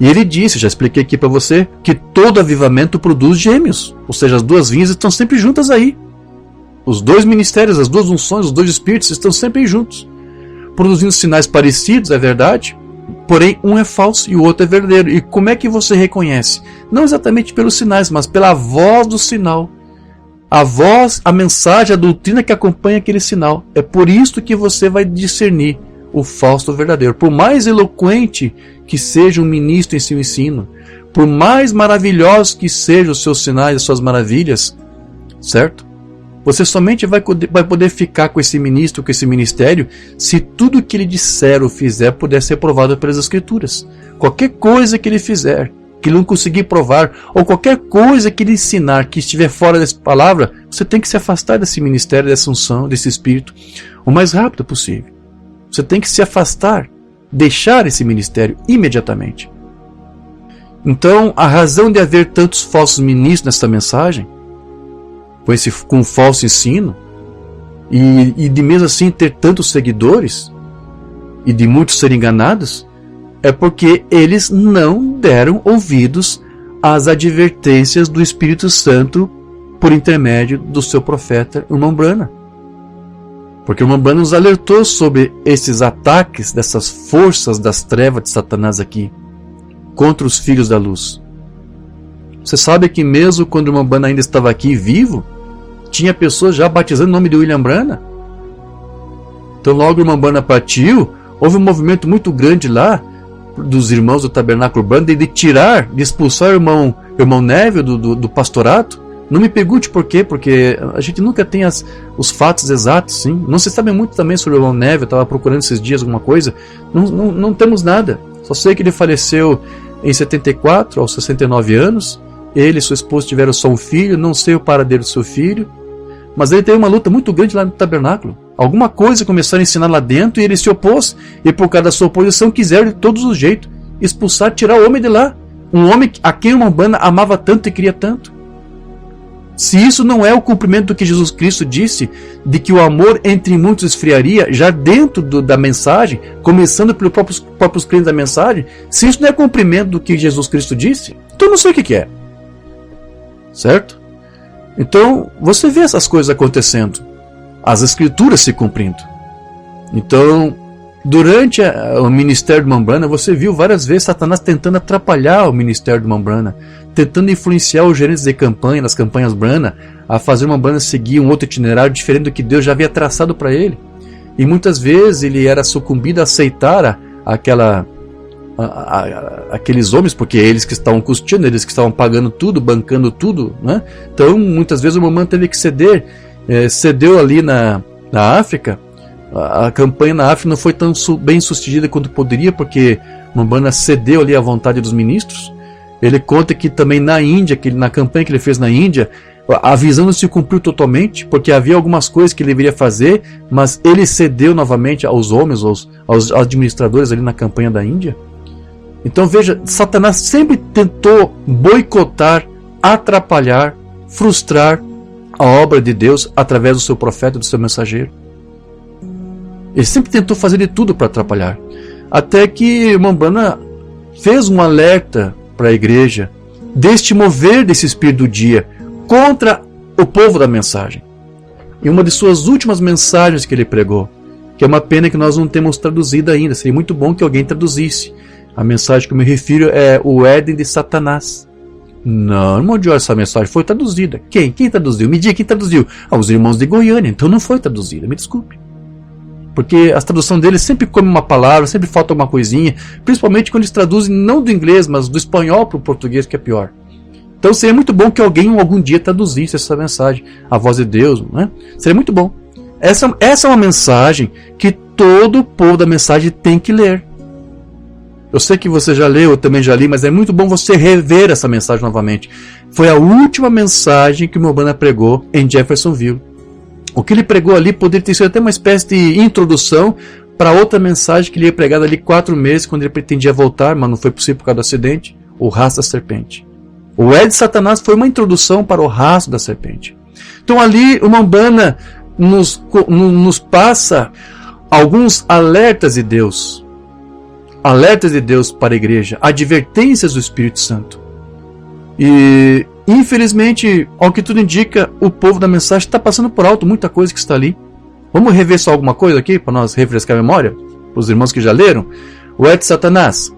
E ele disse, já expliquei aqui para você, que todo avivamento produz gêmeos, ou seja, as duas vinhas estão sempre juntas aí. Os dois ministérios, as duas unções, os dois espíritos estão sempre juntos, produzindo sinais parecidos, é verdade, porém um é falso e o outro é verdadeiro. E como é que você reconhece? Não exatamente pelos sinais, mas pela voz do sinal. A voz, a mensagem, a doutrina que acompanha aquele sinal. É por isso que você vai discernir o falso do verdadeiro. Por mais eloquente que seja um ministro em seu ensino, por mais maravilhosos que sejam os seus sinais, as suas maravilhas, certo? Você somente vai poder ficar com esse ministro, com esse ministério, se tudo que ele disser ou fizer puder ser provado pelas Escrituras. Qualquer coisa que ele fizer, que ele não conseguir provar, ou qualquer coisa que ele ensinar que estiver fora dessa palavra, você tem que se afastar desse ministério, dessa unção, desse espírito, o mais rápido possível. Você tem que se afastar, deixar esse ministério imediatamente. Então, a razão de haver tantos falsos ministros nessa mensagem, com falso ensino, e de mesmo assim ter tantos seguidores, e de muitos serem enganados, é porque eles não deram ouvidos às advertências do Espírito Santo por intermédio do seu profeta Umbanda. Porque o Umbanda nos alertou sobre esses ataques dessas forças das trevas de Satanás aqui, contra os filhos da luz. Você sabe que mesmo quando o Umbanda ainda estava aqui vivo, tinha pessoas já batizando o nome de William Branham. Então logo o Umbanda partiu, houve um movimento muito grande lá, dos irmãos do Tabernáculo Urbano, de tirar, de expulsar o irmão Neville do pastorato. Não me pergunte por quê, porque a gente nunca tem os fatos exatos, sim. Não se sabe muito também sobre o irmão Neville, eu estava procurando esses dias alguma coisa. Não temos nada. Só sei que ele faleceu em 74, aos 69 anos. Ele e sua esposa tiveram só um filho, não sei o paradeiro do seu filho. Mas ele teve uma luta muito grande lá no tabernáculo. Alguma coisa começaram a ensinar lá dentro e ele se opôs. E por causa da sua oposição quiseram de todos os jeitos expulsar, tirar o homem de lá. Um homem a quem o Umbanda amava tanto e queria tanto. Se isso não é o cumprimento do que Jesus Cristo disse, de que o amor entre muitos esfriaria, já dentro da mensagem, começando pelos próprios crentes da mensagem, se isso não é cumprimento do que Jesus Cristo disse, então eu não sei o que é. Certo? Então, você vê essas coisas acontecendo, as Escrituras se cumprindo. Então, durante o ministério de Umbanda, você viu várias vezes Satanás tentando atrapalhar o ministério de Umbanda, tentando influenciar os gerentes de campanha, das campanhas Umbanda, a fazer uma Umbanda seguir um outro itinerário diferente do que Deus já havia traçado para ele. E muitas vezes ele era sucumbido a aceitar aqueles homens, porque eles que estavam custeando, eles que estavam pagando tudo, bancando tudo, né? Então muitas vezes o Umbanda teve que ceder, cedeu ali na África. A campanha na África não foi tão bem sucedida quanto poderia, porque o Umbanda cedeu ali à vontade dos ministros. Ele conta que também na Índia, na campanha que ele fez na Índia, a visão não se cumpriu totalmente, porque havia algumas coisas que ele deveria fazer, mas ele cedeu novamente aos homens, aos administradores ali na campanha da Índia. Então veja, Satanás sempre tentou boicotar, atrapalhar, frustrar a obra de Deus através do seu profeta e do seu mensageiro. Ele sempre tentou fazer de tudo para atrapalhar. Até que o Umbanda fez um alerta para a igreja deste mover desse espírito do dia contra o povo da mensagem. Em uma de suas últimas mensagens que ele pregou, que é uma pena que nós não temos traduzido ainda, seria muito bom que alguém traduzisse. A mensagem que eu me refiro é o Éden de Satanás. Não, irmão de essa mensagem foi traduzida. Quem? Quem traduziu? Me diga quem traduziu. Os irmãos de Goiânia, então não foi traduzida, me desculpe. Porque a tradução deles sempre come uma palavra, sempre falta uma coisinha, principalmente quando eles traduzem não do inglês, mas do espanhol para o português, que é pior. Então seria muito bom que alguém algum dia traduzisse essa mensagem, a voz de Deus, né? Seria muito bom. Essa é uma mensagem que todo o povo da mensagem tem que ler. Eu sei que você já leu, eu também já li, mas é muito bom você rever essa mensagem novamente. Foi a última mensagem que o Umbanda pregou em Jeffersonville. O que ele pregou ali poderia ter sido até uma espécie de introdução para outra mensagem que ele ia pregar ali 4 meses, quando ele pretendia voltar, mas não foi possível por causa do acidente, o Rastro da Serpente. O Ed Satanás foi uma introdução para o rastro da serpente. Então ali uma Umbanda nos passa alguns alertas de Deus. Alertas de Deus para a igreja. Advertências do Espírito Santo. E infelizmente, ao que tudo indica, o povo da mensagem está passando por alto muita coisa que está ali. Vamos rever só alguma coisa aqui para nós refrescar a memória? Para os irmãos que já leram. O Ed Satanás.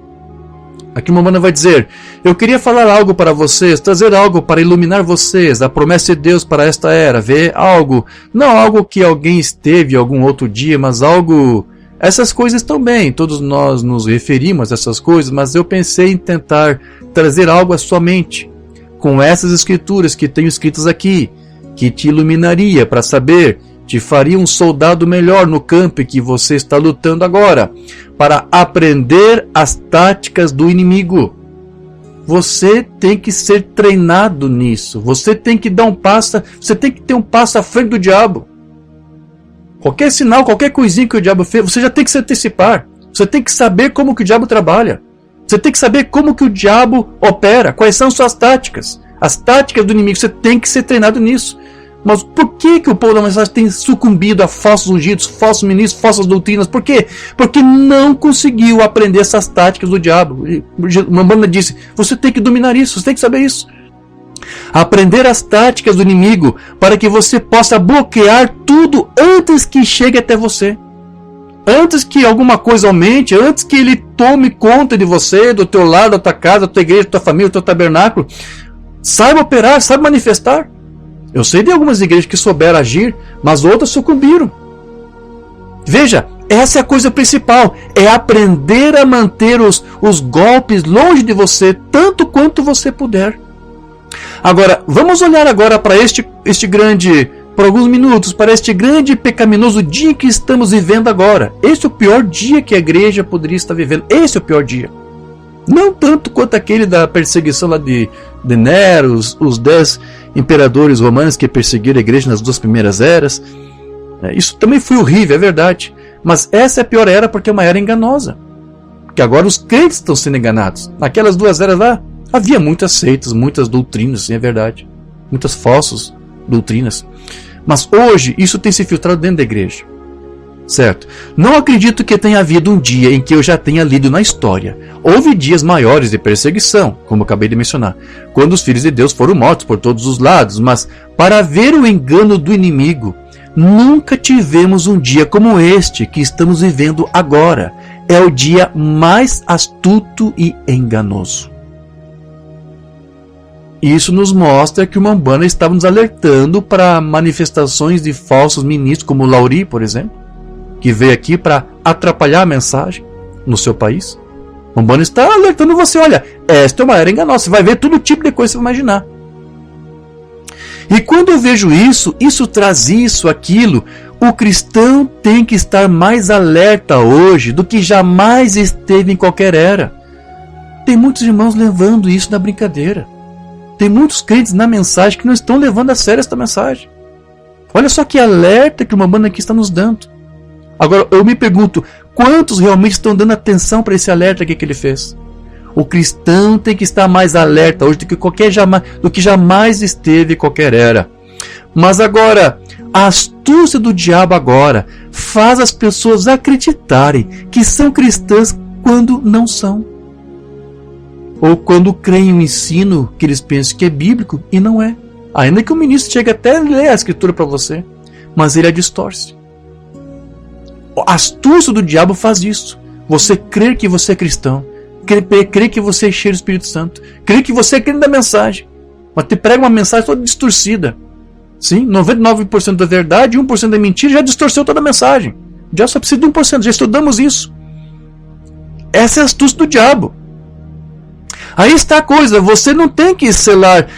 Aqui uma Umbanda vai dizer: eu queria falar algo para vocês, trazer algo para iluminar vocês, a promessa de Deus para esta era, ver algo, não algo que alguém esteve algum outro dia, mas algo... Essas coisas também, todos nós nos referimos a essas coisas, mas eu pensei em tentar trazer algo à sua mente, com essas escrituras que tenho escritas aqui, que te iluminaria para saber, te faria um soldado melhor no campo em que você está lutando agora, para aprender as táticas do inimigo. Você tem que ser treinado nisso. Você tem que dar um passo, você tem que ter um passo à frente do diabo. Qualquer sinal, qualquer coisinha que o diabo fez, você já tem que se antecipar. Você tem que saber como que o diabo trabalha. Você tem que saber como que o diabo opera, quais são suas táticas. As táticas do inimigo, você tem que ser treinado nisso. Mas por que o povo da mensagem tem sucumbido a falsos ungidos, falsos ministros, falsas doutrinas? Por quê? Porque não conseguiu aprender essas táticas do diabo. Uma Umbanda disse: você tem que dominar isso, você tem que saber isso. Aprender as táticas do inimigo para que você possa bloquear tudo antes que chegue até você. Antes que alguma coisa aumente, antes que ele tome conta de você, do teu lado, da tua casa, da tua igreja, da tua família, do teu tabernáculo. Saiba operar, saiba manifestar. Eu sei de algumas igrejas que souberam agir, mas outras sucumbiram. Veja, essa é a coisa principal. É aprender a manter os golpes longe de você, tanto quanto você puder. Agora, vamos olhar agora para este grande, por alguns minutos, para este grande e pecaminoso dia que estamos vivendo agora. Este é o pior dia que a igreja poderia estar vivendo. Esse é o pior dia. Não tanto quanto aquele da perseguição lá de Nero, os 10 imperadores romanos que perseguiram a igreja nas 2 primeiras eras. Isso também foi horrível, é verdade. Mas essa é a pior era porque é uma era enganosa. Porque agora os crentes estão sendo enganados. Naquelas 2 eras lá, havia muitas seitas, muitas doutrinas, sim, é verdade. Muitas falsas doutrinas. Mas hoje isso tem se filtrado dentro da igreja. Certo? Não acredito que tenha havido um dia em que eu já tenha lido na história. Houve dias maiores de perseguição, como eu acabei de mencionar, quando os filhos de Deus foram mortos por todos os lados, mas para ver o engano do inimigo, nunca tivemos um dia como este que estamos vivendo agora. É o dia mais astuto e enganoso. Isso nos mostra que uma Umbanda estava nos alertando para manifestações de falsos ministros, como o Lauri, por exemplo, que veio aqui para atrapalhar a mensagem no seu país. O Umbanda está alertando você: olha, esta é uma era enganosa, você vai ver todo tipo de coisa que você vai imaginar. E quando eu vejo isso traz isso, aquilo. O cristão tem que estar mais alerta hoje do que jamais esteve em qualquer era. Tem muitos irmãos levando isso na brincadeira. Tem muitos crentes na mensagem que não estão levando a sério esta mensagem. Olha só que alerta que uma Umbanda aqui está nos dando. Agora, eu me pergunto, quantos realmente estão dando atenção para esse alerta aqui que ele fez? O cristão tem que estar mais alerta hoje do que jamais esteve em qualquer era. Mas agora, a astúcia do diabo agora faz as pessoas acreditarem que são cristãs quando não são. Ou quando creem um ensino que eles pensam que é bíblico e não é. Ainda que o ministro chegue até a ler a escritura para você, mas ele a distorce. A astúcia do diabo faz isso. Você crer que você é cristão, crer que você é cheio do Espírito Santo, crer que você é crente da mensagem, mas te prega uma mensagem toda distorcida. Sim, 99% da verdade e 1% da mentira, já distorceu toda a mensagem. Já só precisa de 1%, já estudamos isso. Essa é a astúcia do diabo. Aí está a coisa, você não tem que selar.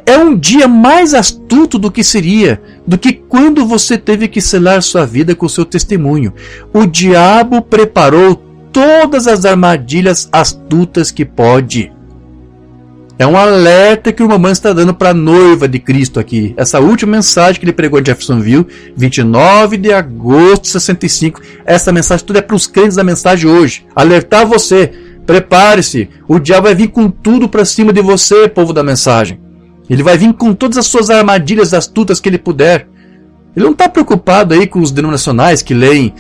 É um dia mais astuto do que seria, do que quando você teve que selar sua vida com o seu testemunho. O diabo preparou todas as armadilhas astutas que pode. É um alerta que o Mamãe está dando para a noiva de Cristo aqui. Essa última mensagem que ele pregou em Jeffersonville, 29 de agosto de 65. Essa mensagem tudo é para os crentes da mensagem hoje. Alertar você Prepare-se, o diabo vai vir com tudo para cima de você, povo da mensagem. Ele vai vir com todas as suas armadilhas astutas que ele puder. Ele não está preocupado aí com os denominacionais que leem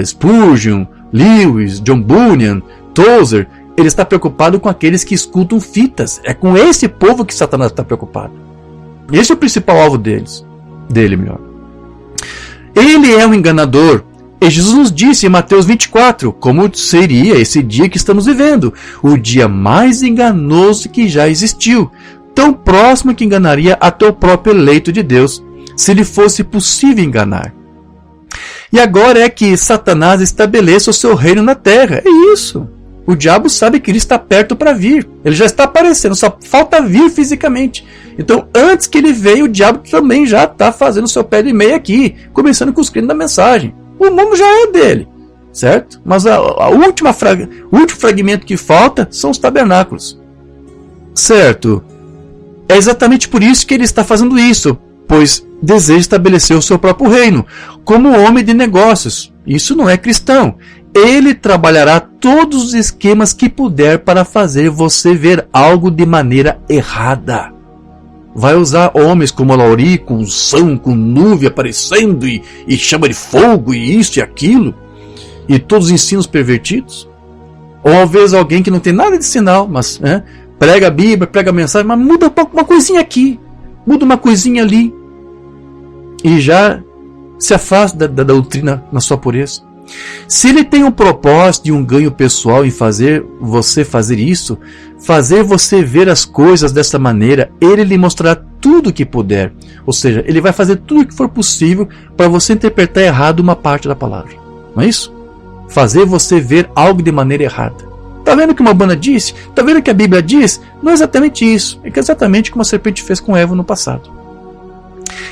Spurgeon, Lewis, John Bunyan, Tozer. Ele está preocupado com aqueles que escutam fitas. É com esse povo que Satanás está preocupado. Esse é o principal alvo dele. Ele é um enganador. E Jesus nos disse em Mateus 24 como seria esse dia que estamos vivendo. O dia mais enganoso que já existiu. Tão próximo que enganaria até o próprio eleito de Deus, se lhe fosse possível enganar. E agora é que Satanás estabeleça o seu reino na terra. É isso. O diabo sabe que ele está perto para vir. Ele já está aparecendo, só falta vir fisicamente. Então, antes que ele venha, o diabo também já está fazendo o seu pé de meia aqui, começando com os crentes da mensagem. O mundo já é dele, certo? Mas o último fragmento que falta são os tabernáculos. Certo? É exatamente por isso que ele está fazendo isso, pois deseja estabelecer o seu próprio reino, como homem de negócios. Isso não é cristão. Ele trabalhará todos os esquemas que puder para fazer você ver algo de maneira errada. Vai usar homens como Lauri, com unção, com nuvem aparecendo e chama de fogo e isso e aquilo, e todos os ensinos pervertidos. Ou às vezes alguém que não tem nada de sinal, mas prega a Bíblia, prega a mensagem, mas muda uma coisinha aqui, muda uma coisinha ali, e já se afasta da doutrina na sua pureza. Se ele tem um propósito e um ganho pessoal em fazer você fazer isso, fazer você ver as coisas dessa maneira, ele lhe mostrará tudo o que puder. Ou seja, ele vai fazer tudo o que for possível para você interpretar errado uma parte da palavra. Não é isso? Fazer você ver algo de maneira errada. Está vendo o que uma banda disse? Está vendo o que a Bíblia diz? Não é exatamente isso. É exatamente como a serpente fez com Eva no passado.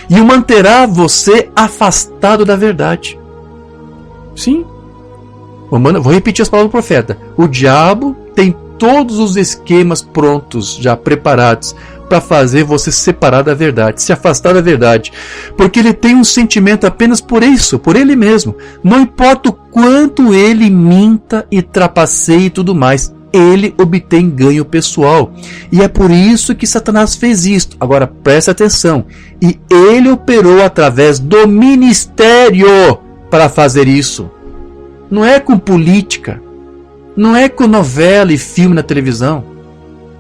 E o manterá você afastado da verdade. Sim. Vou repetir as palavras do profeta. O diabo tem todos os esquemas prontos, já preparados, para fazer você se separar da verdade, se afastar da verdade. Porque ele tem um sentimento apenas por isso, por ele mesmo. Não importa o quanto ele minta e trapaceie e tudo mais, ele obtém ganho pessoal. E é por isso que Satanás fez isto. Agora preste atenção. E ele operou através do ministério para fazer isso. Não é com política, não é com novela e filme na televisão,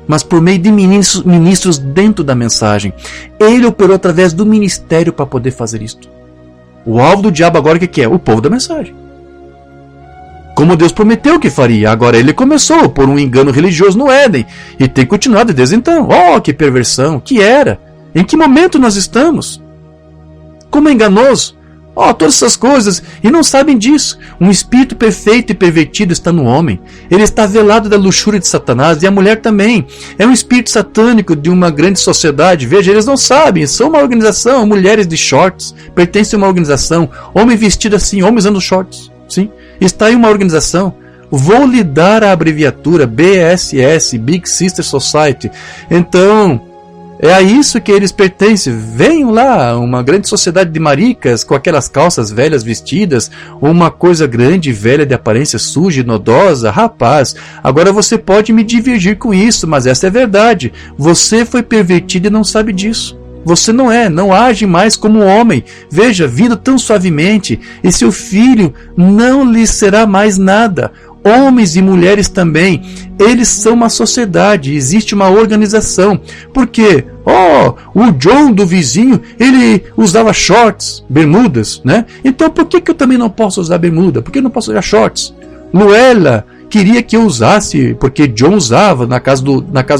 mas por meio de ministros dentro da mensagem. Ele operou através do ministério para poder fazer isto. O alvo do diabo agora o que é? O povo da mensagem. Como Deus prometeu que faria, agora ele começou por um engano religioso no Éden e tem continuado desde então. Oh, que perversão, que era? Em que momento nós estamos? Como é enganoso! Todas essas coisas, e não sabem disso. Um espírito perfeito e pervertido está no homem. Ele está velado da luxúria de Satanás, e a mulher também. É um espírito satânico de uma grande sociedade. Veja, eles não sabem, são uma organização, mulheres de shorts, pertencem a uma organização, homem vestido assim, homens usando shorts, sim? Está em uma organização. Vou lhe dar a abreviatura BSS, Big Sister Society. Então, é a isso que eles pertencem. Venham lá, uma grande sociedade de maricas com aquelas calças velhas vestidas, uma coisa grande e velha de aparência suja e nodosa. Rapaz, agora você pode me divergir com isso, mas essa é a verdade. Você foi pervertido e não sabe disso. Você não age mais como um homem. Veja, vindo tão suavemente, e seu filho não lhe será mais nada. Homens e mulheres também, eles são uma sociedade, existe uma organização. Por quê? O John do vizinho, ele usava shorts, bermudas, né? Então por que eu também não posso usar bermuda? Por que eu não posso usar shorts? Luella queria que eu usasse, porque John usava na casa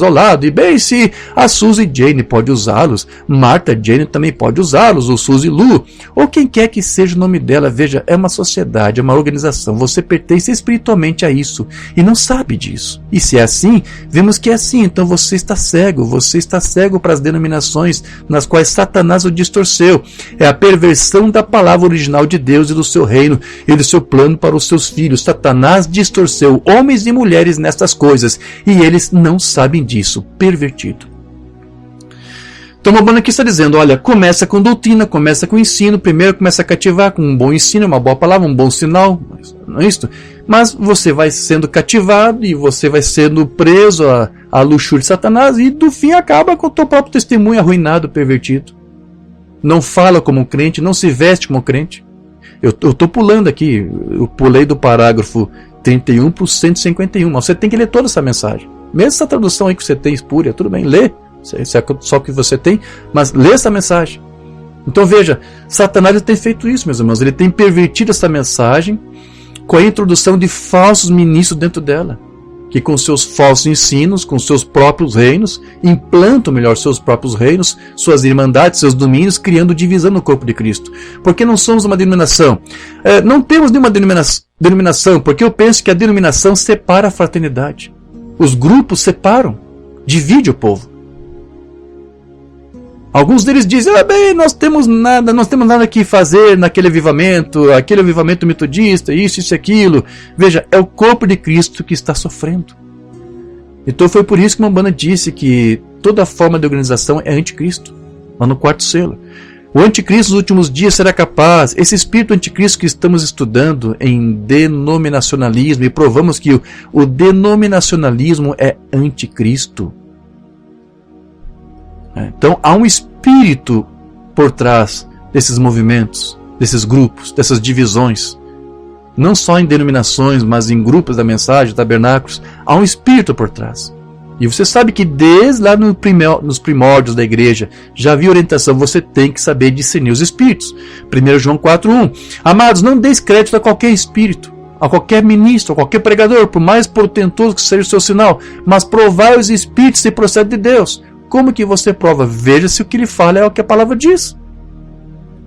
ao lado. E bem, se a Suzy Jane pode usá-los, Martha Jane também pode usá-los, ou Suzy Lu, ou quem quer que seja o nome dela. Veja, é uma sociedade, é uma organização. Você pertence espiritualmente a isso e não sabe disso. E se é assim, vemos que é assim. Então você está cego para as denominações nas quais Satanás o distorceu. É a perversão da palavra original de Deus e do seu reino e do seu plano para os seus filhos. Satanás distorceu homens e mulheres nestas coisas, e eles não sabem disso. Pervertido. Então a Umbanda aqui está dizendo, olha, começa com doutrina, começa com ensino, primeiro começa a cativar com um bom ensino, uma boa palavra, um bom sinal, não é isso? Mas você vai sendo cativado e você vai sendo preso à luxúria de Satanás e do fim acaba com o teu próprio testemunho arruinado, pervertido. Não fala como crente, não se veste como crente. Eu estou pulando aqui, eu pulei do parágrafo 31 para o 151, mas você tem que ler toda essa mensagem. Mesmo essa tradução aí que você tem espúria, tudo bem, lê. Isso é só o que você tem, mas lê essa mensagem. Então veja, Satanás tem feito isso, meus irmãos. Ele tem pervertido essa mensagem com a introdução de falsos ministros dentro dela, que com seus falsos ensinos, com seus próprios reinos, implantam melhor seus próprios reinos, suas irmandades, seus domínios, criando divisão no corpo de Cristo. Porque não somos uma denominação. Não temos nenhuma denominação, porque eu penso que a denominação separa a fraternidade. Os grupos separam, divide o povo. Alguns deles dizem, bem, nós temos nada que fazer naquele avivamento, aquele avivamento metodista, isso e aquilo. Veja, é o corpo de Cristo que está sofrendo. Então foi por isso que uma Umbanda disse que toda forma de organização é anticristo, lá no quarto selo. O anticristo nos últimos dias será capaz, esse espírito anticristo que estamos estudando em denominacionalismo, e provamos que o denominacionalismo é anticristo. Então há um espírito por trás desses movimentos, desses grupos, dessas divisões. Não só em denominações, mas em grupos da mensagem, tabernáculos. Há um espírito por trás. E você sabe que desde lá nos primórdios da igreja já havia orientação, você tem que saber discernir os espíritos. 1 João 4:1. Amados, não deis crédito a qualquer espírito, a qualquer ministro, a qualquer pregador, por mais portentoso que seja o seu sinal, mas provai os espíritos se procede de Deus. Como que você prova? Veja se o que ele fala é o que a palavra diz.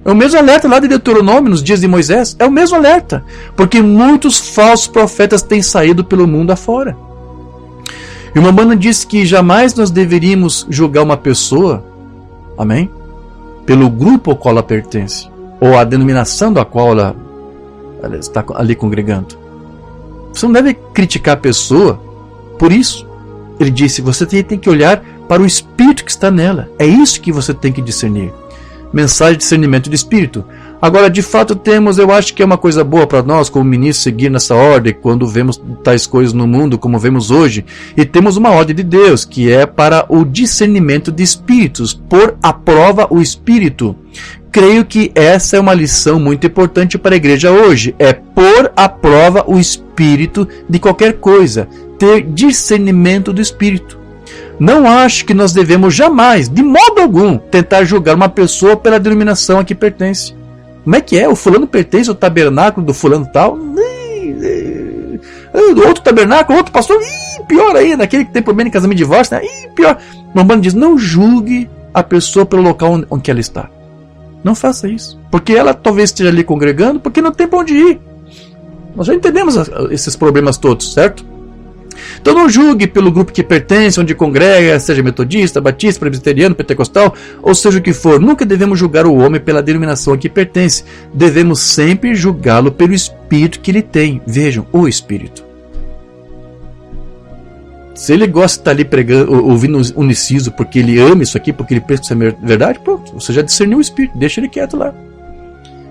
É o mesmo alerta lá de Deuteronômio, nos dias de Moisés. É o mesmo alerta. Porque muitos falsos profetas têm saído pelo mundo afora. E uma Umbanda diz que jamais nós deveríamos julgar uma pessoa, amém? Pelo grupo ao qual ela pertence. Ou a denominação da qual ela está ali congregando. Você não deve criticar a pessoa por isso. Ele disse, você tem que olhar para o espírito que está nela. É isso que você tem que discernir. Mensagem de discernimento de espírito. Agora, de fato, eu acho que é uma coisa boa para nós, como ministros, seguir nessa ordem, quando vemos tais coisas no mundo, como vemos hoje. E temos uma ordem de Deus, que é para o discernimento de espíritos, pôr à prova o espírito. Creio que essa é uma lição muito importante para a igreja hoje. É pôr à prova o espírito de qualquer coisa. Ter discernimento do espírito. Não acho que nós devemos jamais, de modo algum, tentar julgar uma pessoa pela denominação a que pertence. Como é que é? O fulano pertence ao tabernáculo do fulano tal? Outro tabernáculo, outro pastor? Pior ainda, aquele que tem problema em casamento e divórcio, né? Pior. O Umbanda diz, não julgue a pessoa pelo local onde ela está. Não faça isso. Porque ela talvez esteja ali congregando, porque não tem para onde ir. Nós já entendemos esses problemas todos, certo? Então não julgue pelo grupo que pertence, onde congrega, seja metodista, batista, presbiteriano, pentecostal, ou seja o que for. Nunca devemos julgar o homem pela denominação a que pertence. Devemos sempre julgá-lo pelo espírito que ele tem. Vejam, o espírito. Se ele gosta de estar ali pregando, ouvindo uniciso porque ele ama isso aqui, porque ele pensa que isso é verdade, pronto, você já discerniu o espírito, deixa ele quieto lá.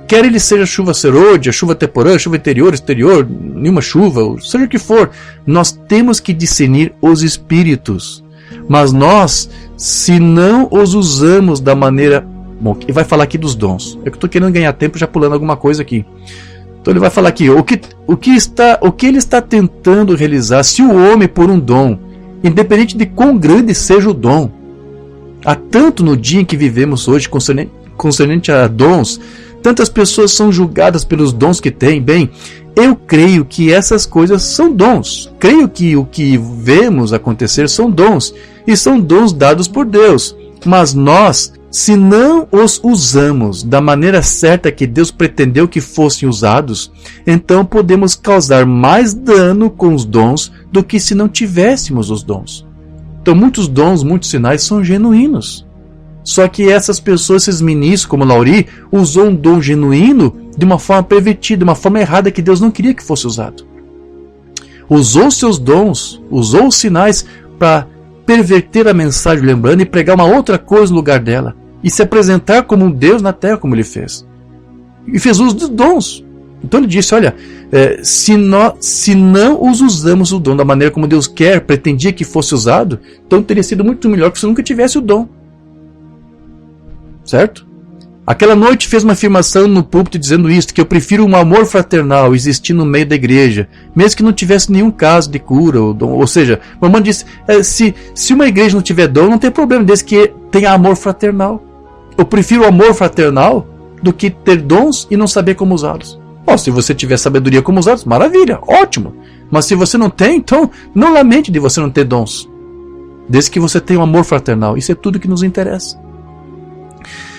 Quer ele seja chuva serôdia, chuva temporã, chuva interior, exterior, nenhuma chuva, seja o que for, nós temos que discernir os espíritos. Mas nós, se não os usamos da maneira... Bom, ele vai falar aqui dos dons. É que eu estou querendo ganhar tempo já pulando alguma coisa aqui. Então ele vai falar aqui, o que ele está tentando realizar, se o homem por um dom, independente de quão grande seja o dom, há tanto no dia em que vivemos hoje concernente a dons, tantas pessoas são julgadas pelos dons que têm. Bem, eu creio que essas coisas são dons. Creio que o que vemos acontecer são dons. E são dons dados por Deus. Mas nós, se não os usamos da maneira certa que Deus pretendeu que fossem usados, então podemos causar mais dano com os dons do que se não tivéssemos os dons. Então muitos dons, muitos sinais são genuínos. Só que essas pessoas, esses ministros, como Lauri, usou um dom genuíno de uma forma pervertida, de uma forma errada que Deus não queria que fosse usado. Usou seus dons, usou os sinais para perverter a mensagem lembrando e pregar uma outra coisa no lugar dela. E se apresentar como um Deus na terra, como ele fez. E fez uso dos dons. Então ele disse, olha, se não usamos o dom da maneira como Deus quer, pretendia que fosse usado, então teria sido muito melhor que se nunca tivesse o dom. Certo? Aquela noite fez uma afirmação no púlpito dizendo isto, que eu prefiro um amor fraternal existir no meio da igreja, mesmo que não tivesse nenhum caso de cura. Ou seja, o irmão disse, se uma igreja não tiver dom, não tem problema, desde que tenha amor fraternal. Eu prefiro o amor fraternal do que ter dons e não saber como usá-los. Se você tiver sabedoria como usá-los, maravilha, ótimo. Mas se você não tem, então não lamente de você não ter dons. Desde que você tenha um amor fraternal. Isso é tudo que nos interessa.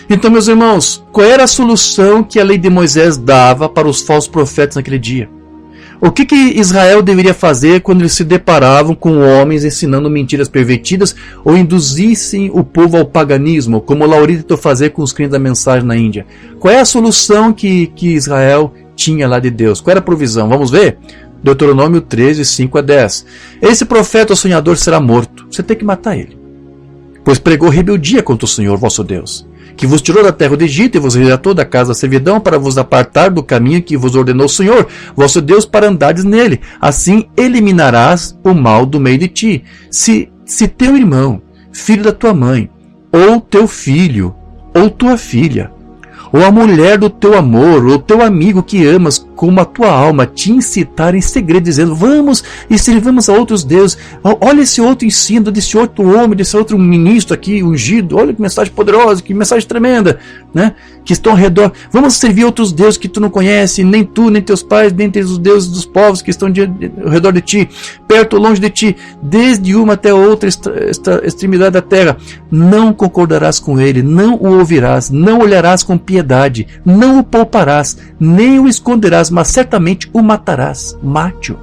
Então, meus irmãos, qual era a solução que a lei de Moisés dava para os falsos profetas naquele dia? O que Israel deveria fazer quando eles se deparavam com homens ensinando mentiras pervertidas ou induzissem o povo ao paganismo, como Laurito tentou fazer com os crentes da mensagem na Índia? Qual é a solução que Israel tinha lá de Deus? Qual era a provisão? Vamos ver? Deuteronômio 13, 5 a 10. Esse profeta ou sonhador será morto. Você tem que matar ele. Pois pregou rebeldia contra o Senhor, vosso Deus, que vos tirou da terra do Egito e vos resgatou da casa da servidão para vos apartar do caminho que vos ordenou o Senhor, vosso Deus, para andares nele. Assim eliminarás o mal do meio de ti. Se teu irmão, filho da tua mãe, ou teu filho, ou tua filha, ou a mulher do teu amor, ou teu amigo que amas como a tua alma, te incitar em segredo, dizendo, vamos e servamos a outros deuses. Olha esse outro ensino desse outro homem, desse outro ministro aqui, ungido. Olha que mensagem poderosa, que mensagem tremenda, né? Que estão ao redor. Vamos servir outros deuses que tu não conheces, nem tu, nem teus pais, nem os deuses dos povos que estão ao redor de ti, perto ou longe de ti, desde uma até outra extremidade da terra. Não concordarás com ele, não o ouvirás, não olharás com piedade, não o pouparás, nem o esconderás, mas certamente o matarás. Mate-o.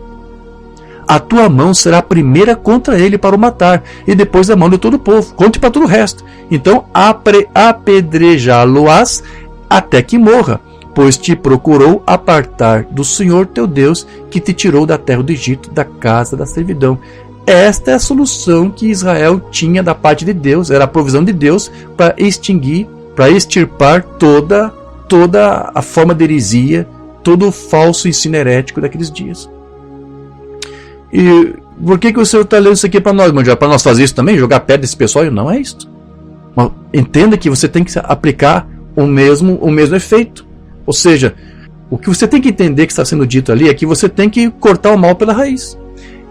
A tua mão será a primeira contra ele para o matar, e depois a mão de todo o povo. Conte para todo o resto. Então apedrejá-lo-ás até que morra, pois te procurou apartar do Senhor teu Deus, que te tirou da terra do Egito, da casa da servidão. Esta é a solução que Israel tinha da parte de Deus, era a provisão de Deus para extinguir, para extirpar toda a forma de heresia, todo o falso ensino herético daqueles dias. E por que o Senhor está lendo isso aqui para nós, Mundial? Para nós fazer isso também? Jogar pedra desse pessoal? Não é isso. Mas entenda que você tem que aplicar o mesmo efeito. Ou seja, o que você tem que entender que está sendo dito ali é que você tem que cortar o mal pela raiz.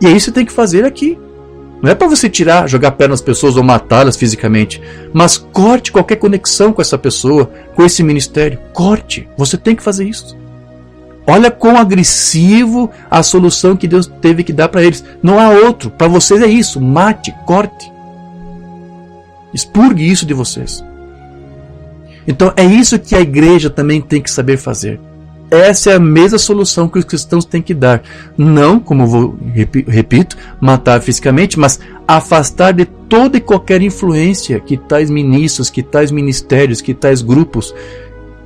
E é isso que você tem que fazer aqui. Não é para você jogar pedra nas pessoas ou matá-las fisicamente. Mas corte qualquer conexão com essa pessoa, com esse ministério. Corte. Você tem que fazer isso. Olha quão agressivo a solução que Deus teve que dar para eles. Não há outro. Para vocês é isso. Mate, corte. Expurgue isso de vocês. Então é isso que a igreja também tem que saber fazer. Essa é a mesma solução que os cristãos têm que dar. Não, como repito, matar fisicamente, mas afastar de toda e qualquer influência que tais ministros, que tais ministérios, que tais grupos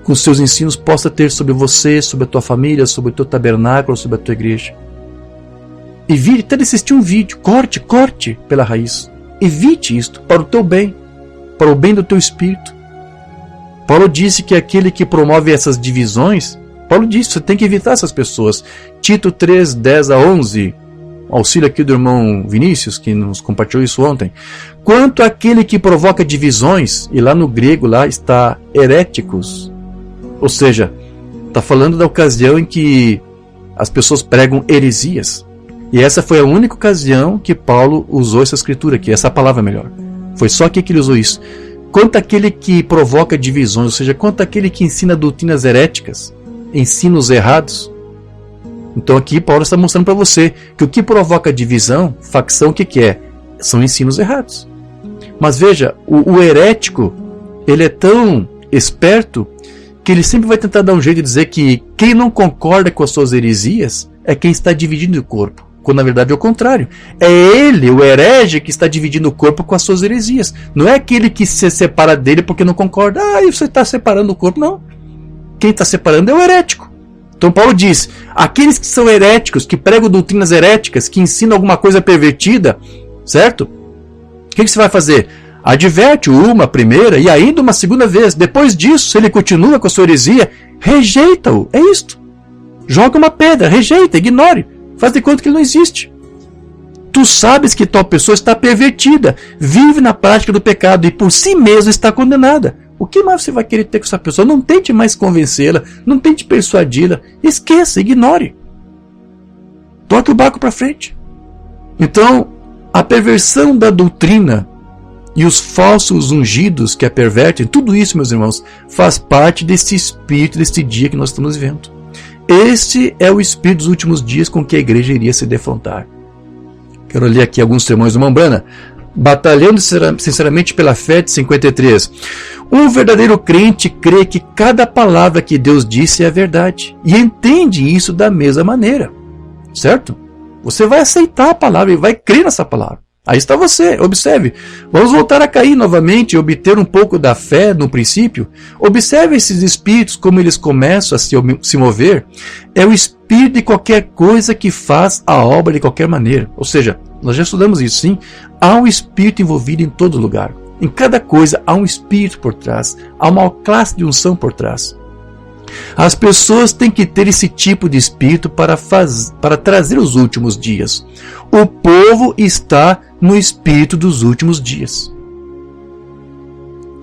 com seus ensinos possa ter sobre você, sobre a tua família, sobre o teu tabernáculo, sobre a tua igreja. Evite até de assistir um vídeo. Corte pela raiz. Evite isto para o teu bem, para o bem do teu espírito. Paulo disse que aquele que promove essas divisões, Paulo disse, você tem que evitar essas pessoas. Tito 3, 10 a 11, auxílio aqui do irmão Vinícius, que nos compartilhou isso ontem. Quanto àquele que provoca divisões, e lá no grego lá está heréticos, ou seja, está falando da ocasião em que as pessoas pregam heresias. E essa foi a única ocasião que Paulo usou essa escritura aqui, essa palavra melhor. Foi só aqui que ele usou isso. Quanto àquele que provoca divisões, ou seja, quanto àquele que ensina doutrinas heréticas, ensinos errados. Então aqui Paulo está mostrando para você que o que provoca divisão, facção, o que é? São ensinos errados. Mas veja, o herético, ele é tão esperto que ele sempre vai tentar dar um jeito de dizer que quem não concorda com as suas heresias é quem está dividindo o corpo. Quando na verdade é o contrário. É ele, o herege, que está dividindo o corpo com as suas heresias. Não é aquele que se separa dele porque não concorda. Você está separando o corpo. Não. Quem está separando é o herético. Então Paulo diz, aqueles que são heréticos, que pregam doutrinas heréticas, que ensinam alguma coisa pervertida, certo? que você vai fazer? Adverte uma primeira e ainda uma segunda vez. Depois disso, se ele continua com a sua heresia, rejeita-o. É isto. Joga uma pedra, rejeita, ignore. Faz de conta que ele não existe. Tu sabes que tal pessoa está pervertida, vive na prática do pecado e por si mesma está condenada. O que mais você vai querer ter com essa pessoa? Não tente mais convencê-la, não tente persuadi-la. Esqueça, ignore. Toque o barco para frente. Então, a perversão da doutrina e os falsos ungidos que a pervertem, tudo isso, meus irmãos, faz parte desse espírito, desse dia que nós estamos vivendo. Este é o espírito dos últimos dias com que a igreja iria se defrontar. Quero ler aqui alguns sermões do Mombrana. Batalhando sinceramente pela fé, de 53. Um verdadeiro crente crê que cada palavra que Deus disse é a verdade e entende isso da mesma maneira. Certo? Você vai aceitar a palavra e vai crer nessa palavra. Aí está você, observe. Vamos voltar a cair novamente e obter um pouco da fé no princípio. Observe esses espíritos, como eles começam a se mover. É o espírito de qualquer coisa que faz a obra de qualquer maneira. Ou seja, nós já estudamos isso, sim. Há um espírito envolvido em todo lugar. Em cada coisa há um espírito por trás. Há uma classe de unção por trás. As pessoas têm que ter esse tipo de espírito para trazer os últimos dias. O povo está no espírito dos últimos dias.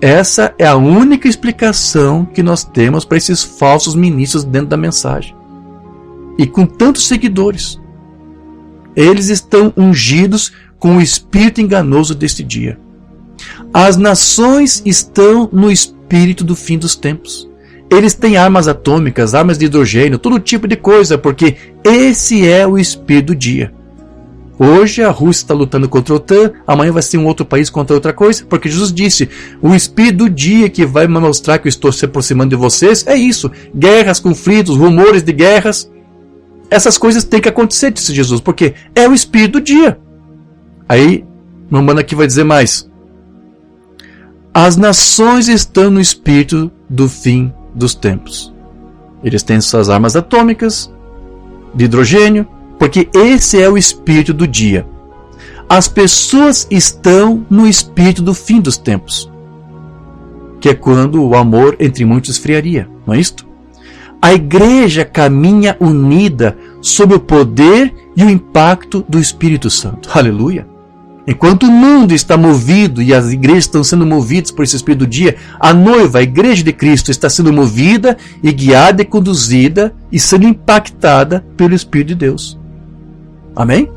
Essa é a única explicação que nós temos para esses falsos ministros dentro da mensagem. E com tantos seguidores. Eles estão ungidos com o espírito enganoso deste dia. As nações estão no espírito do fim dos tempos. Eles têm armas atômicas, armas de hidrogênio, todo tipo de coisa, porque esse é o espírito do dia. Hoje a Rússia está lutando contra a OTAN, amanhã vai ser um outro país contra outra coisa, porque Jesus disse, o espírito do dia que vai me mostrar que eu estou se aproximando de vocês, é isso, guerras, conflitos, rumores de guerras. Essas coisas têm que acontecer, disse Jesus, porque é o espírito do dia. Aí, Mamãe aqui vai dizer mais. As nações estão no espírito do fim dos tempos. Eles têm suas armas atômicas, de hidrogênio, porque esse é o espírito do dia. As pessoas estão no espírito do fim dos tempos, que é quando o amor entre muitos esfriaria, não é isto? A igreja caminha unida sob o poder e o impacto do Espírito Santo. Aleluia! Enquanto o mundo está movido e as igrejas estão sendo movidas por esse Espírito do dia, a noiva, a igreja de Cristo, está sendo movida e guiada e conduzida e sendo impactada pelo Espírito de Deus. Amém?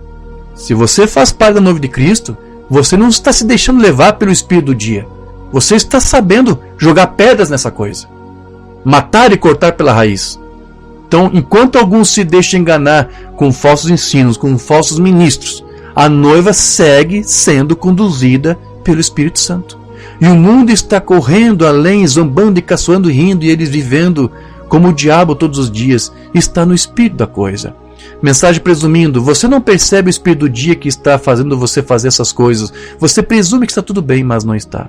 Se você faz parte da noiva de Cristo, você não está se deixando levar pelo Espírito do dia. Você está sabendo jogar pedras nessa coisa. Matar e cortar pela raiz. Então, enquanto alguns se deixam enganar com falsos ensinos, com falsos ministros, a noiva segue sendo conduzida pelo Espírito Santo. E o mundo está correndo além, zombando e caçoando e rindo, e eles vivendo como o diabo todos os dias. Está no espírito da coisa. Mensagem presumindo, você não percebe o espírito do dia que está fazendo você fazer essas coisas. Você presume que está tudo bem, mas não está.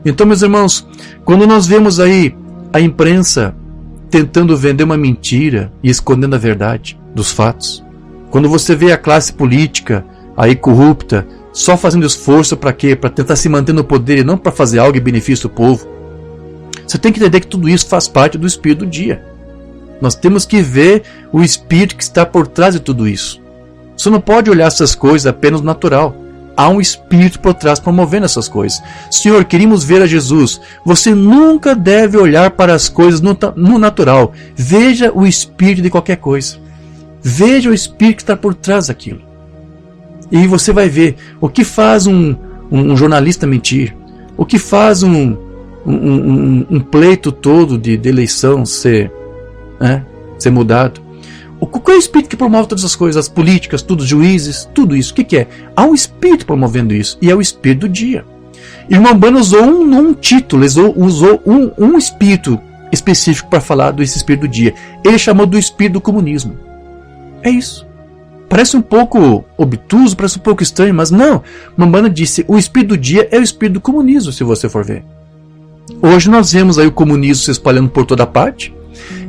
Então, meus irmãos, quando nós vemos aí a imprensa tentando vender uma mentira e escondendo a verdade dos fatos, quando você vê a classe política aí corrupta, só fazendo esforço para quê? Para tentar se manter no poder e não para fazer algo em benefício do povo. Você tem que entender que tudo isso faz parte do espírito do dia. Nós temos que ver o espírito que está por trás de tudo isso. Você não pode olhar essas coisas apenas no natural. Há um espírito por trás promovendo essas coisas. Senhor, queríamos ver a Jesus. Você nunca deve olhar para as coisas no natural. Veja o espírito de qualquer coisa. Veja o espírito que está por trás daquilo. E você vai ver o que faz um jornalista mentir, o que faz um pleito todo de eleição ser mudado. Qual é o espírito que promove todas as coisas, as políticas, tudo, os juízes, tudo isso? O que é? Há um espírito promovendo isso, e é o espírito do dia. E o Mambana usou um título, usou um espírito específico para falar desse espírito do dia. Ele chamou do espírito do comunismo. É isso. Parece um pouco obtuso, parece um pouco estranho, mas não. Mambana disse, o espírito do dia é o espírito do comunismo, se você for ver. Hoje nós vemos aí o comunismo se espalhando por toda parte,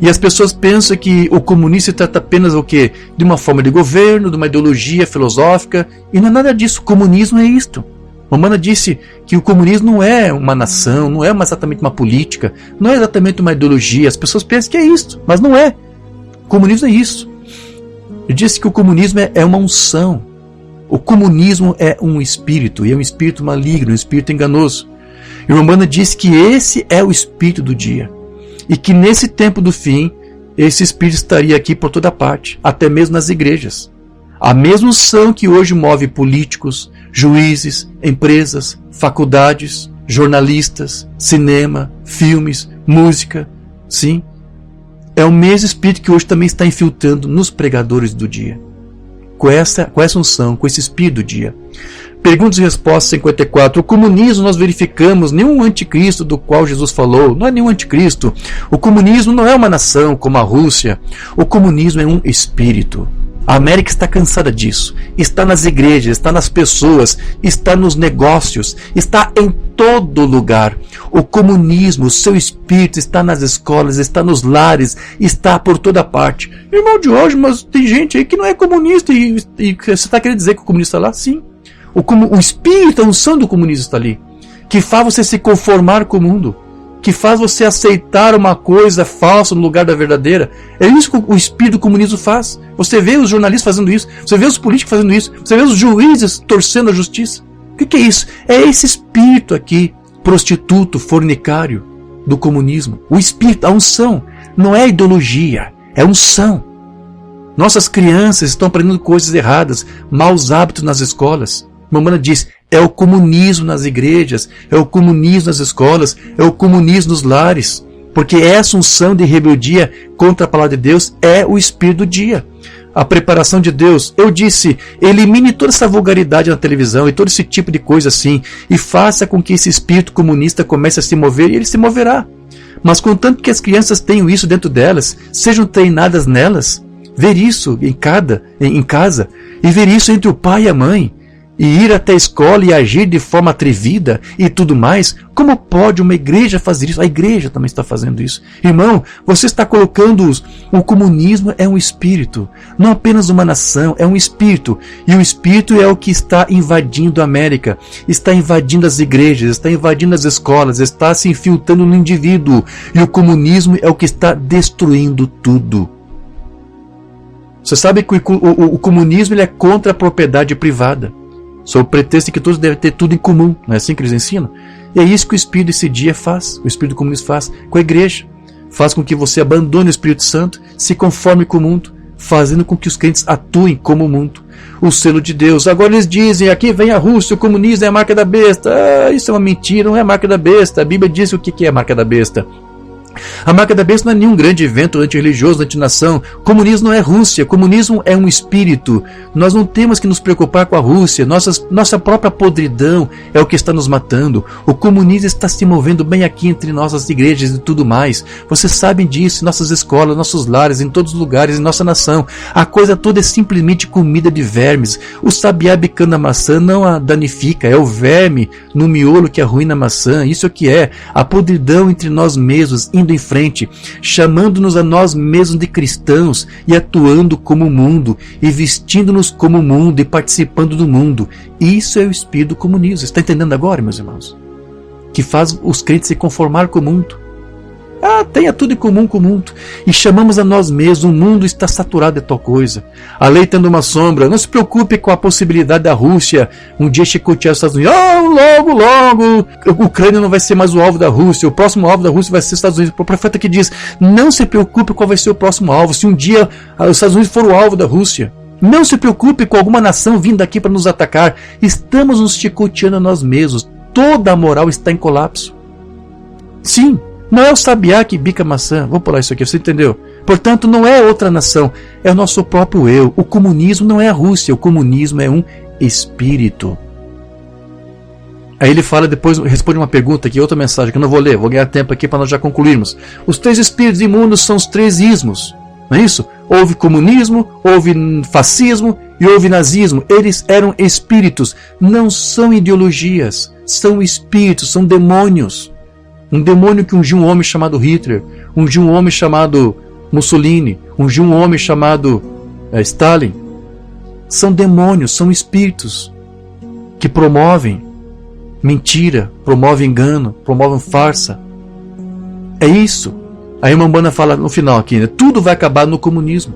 e as pessoas pensam que o comunismo se trata apenas o quê? De uma forma de governo, de uma ideologia filosófica, e não é nada disso. O comunismo é isto. Romana disse que o comunismo não é uma nação, não é exatamente uma política, não é exatamente uma ideologia. As pessoas pensam que é isso, mas não é. O comunismo é isso. Eu disse que o comunismo é uma unção. O comunismo é um espírito, e é um espírito maligno, um espírito enganoso. E Romana disse que esse é o espírito do dia. E que nesse tempo do fim, esse espírito estaria aqui por toda parte, até mesmo nas igrejas. A mesma unção que hoje move políticos, juízes, empresas, faculdades, jornalistas, cinema, filmes, música, sim, é o mesmo espírito que hoje também está infiltrando nos pregadores do dia. Com essa unção, com esse espírito do dia. Perguntas e respostas 54. O comunismo nós verificamos nenhum anticristo do qual Jesus falou. Não é nenhum anticristo. O comunismo não é uma nação como a Rússia. O comunismo é um espírito. A América está cansada disso. Está nas igrejas, está nas pessoas, está nos negócios, está em todo lugar. O comunismo, o seu espírito está nas escolas, está nos lares, está por toda parte. Irmão de hoje, mas tem gente aí que não é comunista e você está querendo dizer que o comunista está lá? Sim. O espírito, a unção do comunismo está ali, que faz você se conformar com o mundo, que faz você aceitar uma coisa falsa no lugar da verdadeira. É isso que o espírito do comunismo faz. Você vê os jornalistas fazendo isso, você vê os políticos fazendo isso, você vê os juízes torcendo a justiça. O que é isso? É esse espírito aqui, prostituto, fornicário do comunismo. O espírito, a unção, não é ideologia, é unção. Nossas crianças estão aprendendo coisas erradas, maus hábitos nas escolas. Romana diz, é o comunismo nas igrejas, é o comunismo nas escolas, é o comunismo nos lares. Porque essa unção de rebeldia contra a palavra de Deus é o espírito do dia. A preparação de Deus, eu disse, elimine toda essa vulgaridade na televisão e todo esse tipo de coisa assim, e faça com que esse espírito comunista comece a se mover, e ele se moverá. Mas contanto que as crianças tenham isso dentro delas, sejam treinadas nelas, ver isso em casa, e ver isso entre o pai e a mãe, e ir até a escola e agir de forma atrevida e tudo mais, como pode uma igreja fazer isso? A igreja também está fazendo isso. Irmão, você está colocando o comunismo é um espírito, não apenas uma nação, é um espírito. E o espírito é o que está invadindo a América, está invadindo as igrejas, está invadindo as escolas, está se infiltrando no indivíduo. E o comunismo é o que está destruindo tudo. Você sabe que o comunismo ele é contra a propriedade privada, sob o pretexto de que todos devem ter tudo em comum. Não é assim que eles ensinam? E é isso que o espírito desse dia faz, o espírito comunista faz com a igreja. Faz com que você abandone o Espírito Santo, se conforme com o mundo, fazendo com que os crentes atuem como o mundo. O selo de Deus. Agora eles dizem, aqui vem a Rússia, o comunismo é a marca da besta. Isso é uma mentira, não é a marca da besta. A Bíblia diz o que é a marca da besta. A marca da besta não é nenhum grande evento antirreligioso, antinação. Comunismo não é Rússia, comunismo é um espírito. Nós não temos que nos preocupar com a Rússia, nossa própria podridão é o que está nos matando. O comunismo está se movendo bem aqui entre nossas igrejas e tudo mais. Vocês sabem disso, em nossas escolas, nossos lares, em todos os lugares, em nossa nação. A coisa toda é simplesmente comida de vermes. O sabiá bicando a maçã não a danifica, é o verme no miolo que arruína a maçã. Isso é o que é a podridão entre nós mesmos, indo em frente, chamando-nos a nós mesmos de cristãos e atuando como o mundo, e vestindo-nos como o mundo e participando do mundo. Isso é o espírito do comunismo. Está entendendo agora, meus irmãos? Que faz os crentes se conformar com o mundo. Tenha tudo em comum com o mundo. E chamamos a nós mesmos, o mundo está saturado de tal coisa. A lei tendo uma sombra, não se preocupe com a possibilidade da Rússia um dia chicotear os Estados Unidos. Logo, a Ucrânia não vai ser mais o alvo da Rússia, o próximo alvo da Rússia vai ser os Estados Unidos. O profeta que diz, não se preocupe qual vai ser o próximo alvo, se um dia os Estados Unidos for o alvo da Rússia. Não se preocupe com alguma nação vindo aqui para nos atacar. Estamos nos chicoteando a nós mesmos. Toda a moral está em colapso. Sim. Não é o sabiá que bica maçã. Vou pular isso aqui, você entendeu? Portanto, não é outra nação, é o nosso próprio eu. O comunismo não é a Rússia, o comunismo é um espírito. Aí ele fala depois, responde uma pergunta aqui, outra mensagem que eu não vou ler, vou ganhar tempo aqui para nós já concluirmos. Os três espíritos imundos são os três ismos, não é isso? Houve comunismo, houve fascismo e houve nazismo. Eles eram espíritos, não são ideologias, são espíritos, são demônios. Um demônio que ungiu um homem chamado Hitler, ungiu um homem chamado Mussolini, ungiu um homem chamado Stalin. São demônios, são espíritos que promovem mentira, promove engano, promove farsa. É isso. A irmã Umbanda fala no final aqui, né? Tudo vai acabar no comunismo.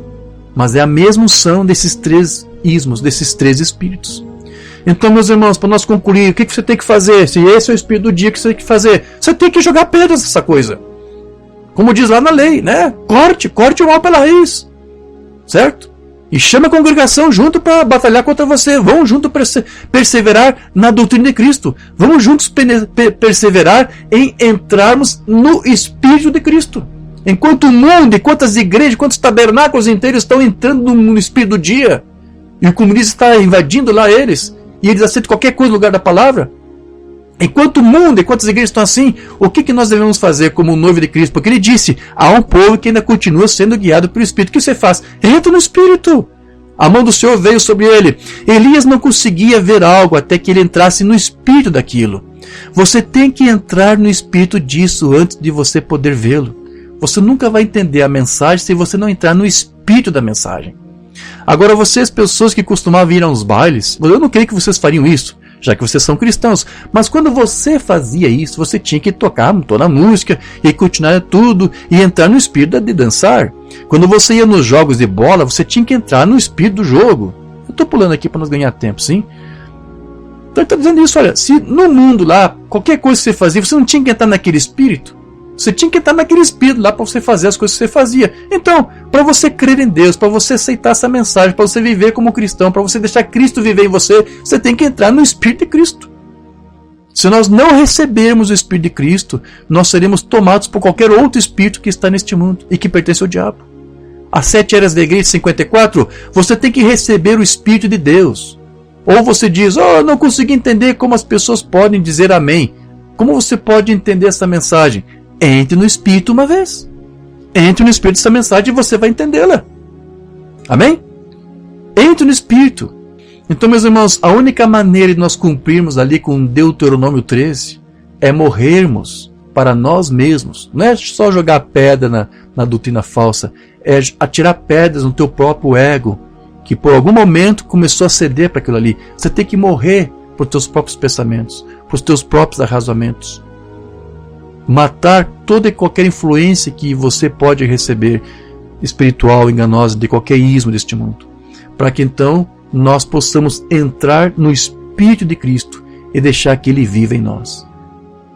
Mas é a mesma unção desses 3 ismos, desses 3 espíritos. Então, meus irmãos, para nós concluir, o que você tem que fazer? Se esse é o espírito do dia, o que você tem que fazer? Você tem que jogar pedras nessa coisa. Como diz lá na lei, né? Corte o mal pela raiz. Certo? E chama a congregação junto para batalhar contra você. Vamos juntos perseverar na doutrina de Cristo. Vamos juntos perseverar em entrarmos no Espírito de Cristo. Enquanto o mundo, enquanto as igrejas, enquanto os tabernáculos inteiros estão entrando no Espírito do dia, e o comunismo está invadindo lá eles, e eles aceitam qualquer coisa no lugar da palavra, enquanto o mundo, enquanto as igrejas estão assim, o que nós devemos fazer como noivo de Cristo? Porque ele disse, há um povo que ainda continua sendo guiado pelo Espírito. O que você faz? Entra no Espírito. A mão do Senhor veio sobre ele. Elias não conseguia ver algo até que ele entrasse no Espírito daquilo. Você tem que entrar no Espírito disso antes de você poder vê-lo. Você nunca vai entender a mensagem se você não entrar no Espírito da mensagem. Agora, vocês, pessoas que costumavam ir aos bailes, eu não creio que vocês fariam isso, já que vocês são cristãos. Mas quando você fazia isso, você tinha que tocar toda a música e continuar tudo e entrar no espírito de dançar. Quando você ia nos jogos de bola, você tinha que entrar no espírito do jogo. Eu estou pulando aqui para nós ganhar tempo, sim? Então ele está dizendo isso, olha, se no mundo lá, qualquer coisa que você fazia, você não tinha que entrar naquele espírito. Você tinha que entrar naquele espírito lá para você fazer as coisas que você fazia. Então, para você crer em Deus, para você aceitar essa mensagem, para você viver como cristão, para você deixar Cristo viver em você, você tem que entrar no Espírito de Cristo. Se nós não recebermos o Espírito de Cristo, nós seremos tomados por qualquer outro espírito que está neste mundo e que pertence ao diabo. As 7 eras da igreja 54, você tem que receber o Espírito de Deus. Ou você diz, eu não consigo entender como as pessoas podem dizer amém. Como você pode entender essa mensagem? Entre no Espírito uma vez. Entre no Espírito dessa mensagem e você vai entendê-la. Amém? Entre no Espírito. Então, meus irmãos, a única maneira de nós cumprirmos ali com Deuteronômio 13 é morrermos para nós mesmos. Não é só jogar pedra na doutrina falsa, é atirar pedras no teu próprio ego, que por algum momento começou a ceder para aquilo ali. Você tem que morrer para os teus próprios pensamentos, para os teus próprios arrazoamentos. Matar toda e qualquer influência que você pode receber, espiritual, enganosa, de qualquer ismo deste mundo, para que então nós possamos entrar no Espírito de Cristo e deixar que Ele viva em nós.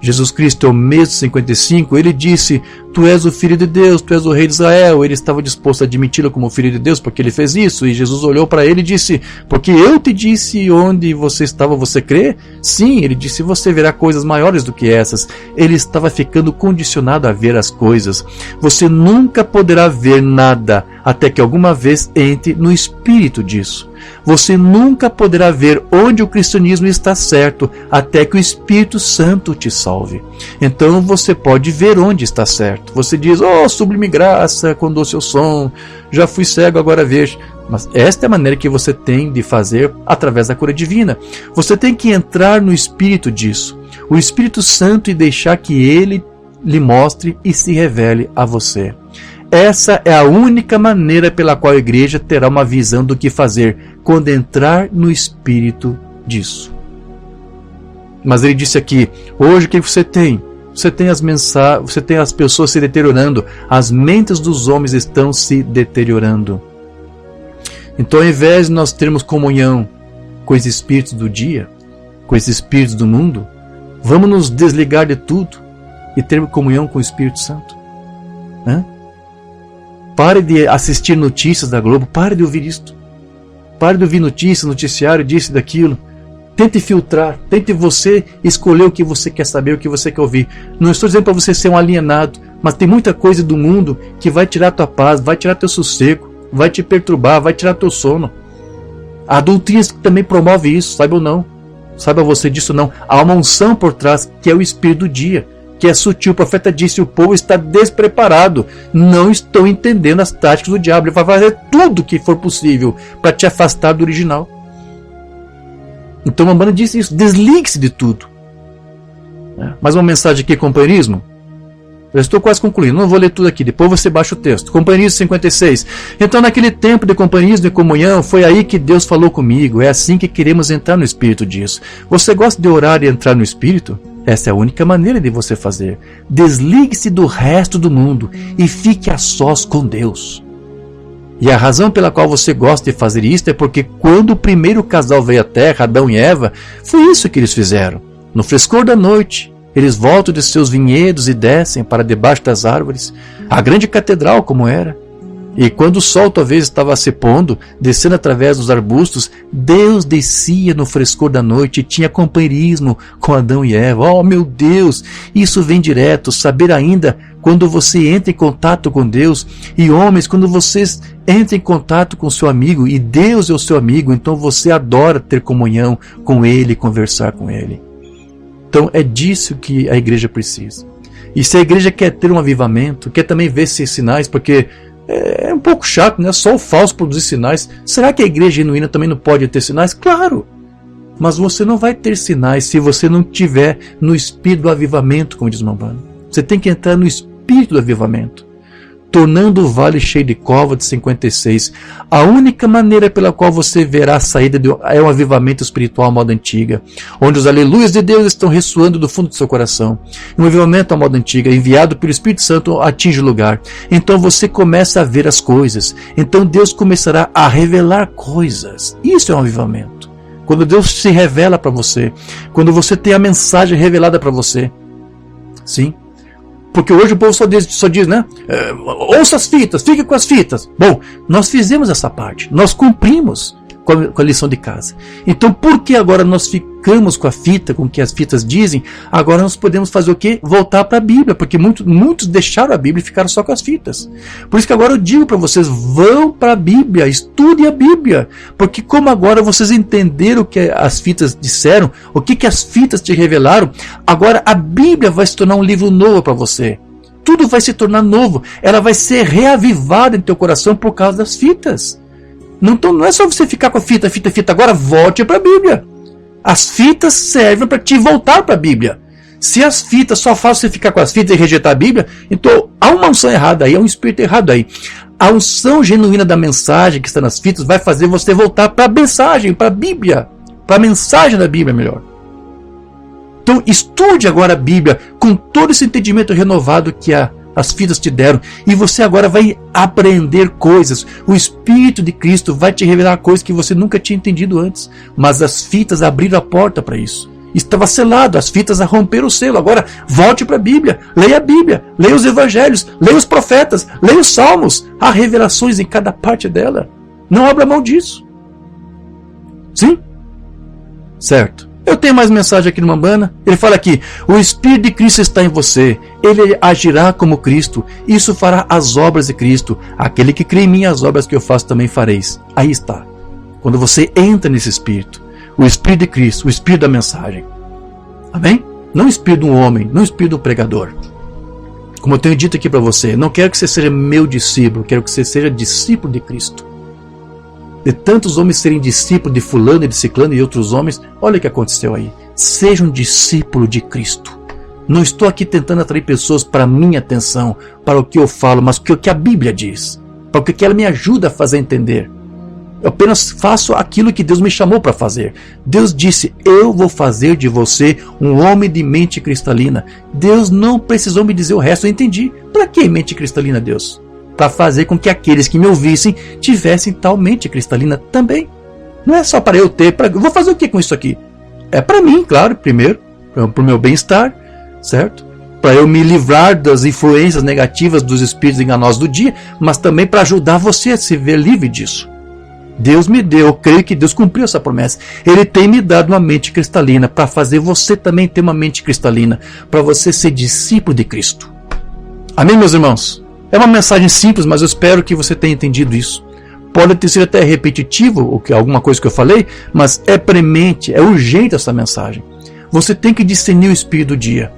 Jesus Cristo é o mesmo 55, ele disse, tu és o Filho de Deus, tu és o Rei de Israel. Ele estava disposto a admiti-lo como Filho de Deus porque ele fez isso, e Jesus olhou para ele e disse, porque eu te disse onde você estava, você crê? Sim, ele disse, você verá coisas maiores do que essas. Ele estava ficando condicionado a ver as coisas. Você nunca poderá ver nada até que alguma vez entre no espírito disso. Você nunca poderá ver onde o cristianismo está certo até que o Espírito Santo te salve. Então você pode ver onde está certo. Você diz, oh, sublime graça, com doce o som, já fui cego, agora vejo. Mas esta é a maneira que você tem de fazer através da cura divina. Você tem que entrar no Espírito disso, o Espírito Santo, e deixar que Ele lhe mostre e se revele a você. Essa é a única maneira pela qual a igreja terá uma visão do que fazer quando entrar no espírito disso. Mas ele disse aqui, hoje o que você tem? Você tem você tem as pessoas se deteriorando, as mentes dos homens estão se deteriorando. Então, ao invés de nós termos comunhão com os espíritos do dia, com os espíritos do mundo, vamos nos desligar de tudo e ter comunhão com o Espírito Santo. Pare de assistir notícias da Globo, pare de ouvir isto. Pare de ouvir notícias, noticiário, disso e daquilo. Tente filtrar, tente você escolher o que você quer saber, o que você quer ouvir. Não estou dizendo para você ser um alienado, mas tem muita coisa do mundo que vai tirar tua paz, vai tirar teu sossego, vai te perturbar, vai tirar teu sono. Há doutrinas que também promove isso, saiba ou não. Saiba você disso ou não. Há uma unção por trás, que é o espírito do dia, que é sutil. O profeta disse, o povo está despreparado, não estão entendendo as táticas do diabo. Ele vai fazer tudo o que for possível para te afastar do original. Então a Umbanda disse isso, desligue-se de tudo. Mais uma mensagem aqui, companheirismo. Eu estou quase concluindo, não vou ler tudo aqui, depois você baixa o texto. Companheirismo 56. Então, naquele tempo de companheirismo e comunhão, foi aí que Deus falou comigo. É assim que queremos entrar no espírito disso. Você gosta de orar e entrar no espírito? Essa é a única maneira de você fazer. Desligue-se do resto do mundo e fique a sós com Deus. E a razão pela qual você gosta de fazer isso é porque quando o primeiro casal veio à Terra, Adão e Eva, foi isso que eles fizeram. No frescor da noite, eles voltam de seus vinhedos e descem para debaixo das árvores, a grande catedral como era. E quando o sol talvez estava se pondo, descendo através dos arbustos, Deus descia no frescor da noite e tinha companheirismo com Adão e Eva. Oh meu Deus, isso vem direto, saber ainda quando você entra em contato com Deus, e homens, quando vocês entram em contato com seu amigo, e Deus é o seu amigo, então você adora ter comunhão com Ele, conversar com Ele. Então é disso que a igreja precisa. E se a igreja quer ter um avivamento, quer também ver esses sinais, porque é um pouco chato, né? Só o falso produzir sinais. Será que a igreja genuína também não pode ter sinais? Claro! Mas você não vai ter sinais se você não estiver no espírito do avivamento, como diz Mambana. Você tem que entrar no espírito do avivamento. Tornando o vale cheio de cova de 56. A única maneira pela qual você verá a saída é um avivamento espiritual à moda antiga, onde os aleluias de Deus estão ressoando do fundo do seu coração. Um avivamento à moda antiga, enviado pelo Espírito Santo, atinge o lugar. Então você começa a ver as coisas. Então Deus começará a revelar coisas. Isso é um avivamento. Quando Deus se revela para você, quando você tem a mensagem revelada para você. Sim. Porque hoje o povo só diz, né? Ouça as fitas, fique com as fitas. Bom, nós fizemos essa parte, nós cumprimos com a lição de casa. Então, por que agora nós ficamos com a fita, com o que as fitas dizem? Agora nós podemos fazer o quê? Voltar para a Bíblia, porque muitos deixaram a Bíblia e ficaram só com as fitas. Por isso que agora eu digo para vocês, vão para a Bíblia, estudem a Bíblia, porque como agora vocês entenderam o que as fitas disseram, o que as fitas te revelaram, agora a Bíblia vai se tornar um livro novo para você. Tudo vai se tornar novo, ela vai ser reavivada em teu coração por causa das fitas. Não é só você ficar com a fita, agora volte para a Bíblia. As fitas servem para te voltar para a Bíblia. Se as fitas só fazem você ficar com as fitas e rejeitar a Bíblia, então há uma unção errada aí, há um espírito errado aí. A unção genuína da mensagem que está nas fitas vai fazer você voltar para a mensagem, para a Bíblia, para a mensagem da Bíblia melhor. Então estude agora a Bíblia com todo esse entendimento renovado que as fitas te deram, e você agora vai aprender coisas. O Espírito de Cristo vai te revelar coisas que você nunca tinha entendido antes, mas as fitas abriram a porta para isso. Estava selado, as fitas romperam o selo. Agora volte para a Bíblia, leia os evangelhos, leia os profetas, leia os salmos. Há revelações em cada parte dela. Não abra mão disso. Sim? Certo. Eu tenho mais mensagem aqui no Mambana. Ele fala aqui: o Espírito de Cristo está em você. Ele agirá como Cristo. Isso fará as obras de Cristo. Aquele que crê em mim, as obras que eu faço também fareis. Aí está. Quando você entra nesse Espírito, o Espírito de Cristo, o Espírito da mensagem. Amém? Não o Espírito de um homem, não o Espírito de um pregador. Como eu tenho dito aqui para você, não quero que você seja meu discípulo, quero que você seja discípulo de Cristo. De tantos homens serem discípulos de fulano e de ciclano e outros homens, olha o que aconteceu aí. Seja um discípulo de Cristo. Não estou aqui tentando atrair pessoas para a minha atenção, para o que eu falo, mas o que a Bíblia diz, para o que ela me ajuda a fazer entender. Eu apenas faço aquilo que Deus me chamou para fazer. Deus disse: eu vou fazer de você um homem de mente cristalina. Deus não precisou me dizer o resto, eu entendi. Para que mente cristalina, Deus? Para fazer com que aqueles que me ouvissem tivessem tal mente cristalina também. Não é só para eu ter, eu vou fazer o que com isso aqui? É para mim, claro, primeiro, para o meu bem-estar, certo? Para eu me livrar das influências negativas dos espíritos enganosos do dia, mas também para ajudar você a se ver livre disso. Deus me deu, eu creio que Deus cumpriu essa promessa. Ele tem me dado uma mente cristalina para fazer você também ter uma mente cristalina, para você ser discípulo de Cristo. Amém, meus irmãos? É uma mensagem simples, mas eu espero que você tenha entendido isso. Pode ter sido até repetitivo, alguma coisa que eu falei, mas é premente, é urgente essa mensagem. Você tem que discernir o espírito do dia.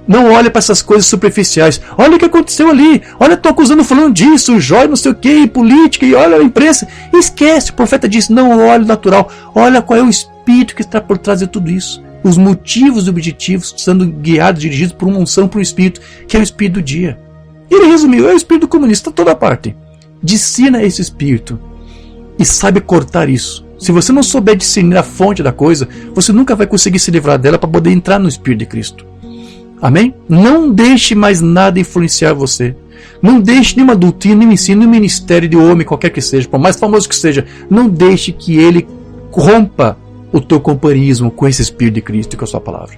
Não olhe para essas coisas superficiais. Olha o que aconteceu ali. Olha, estou acusando falando disso, jóia, não sei o que, e política, e olha a imprensa. Esquece, o profeta disse, não olhe o natural. Olha qual é o espírito que está por trás de tudo isso. os motivos e objetivos sendo guiados, dirigidos por uma unção, por um espírito, que é o espírito do dia. E ele resumiu, é o espírito comunista, toda parte. Discina esse espírito e sabe cortar isso. Se você não souber discernir a fonte da coisa, você nunca vai conseguir se livrar dela para poder entrar no Espírito de Cristo. Amém? Não deixe mais nada influenciar você. Não deixe nenhuma doutrina, nenhum ensino, nenhum ministério de homem, qualquer que seja, por mais famoso que seja, não deixe que ele rompa o teu companheirismo com esse Espírito de Cristo e com a sua palavra.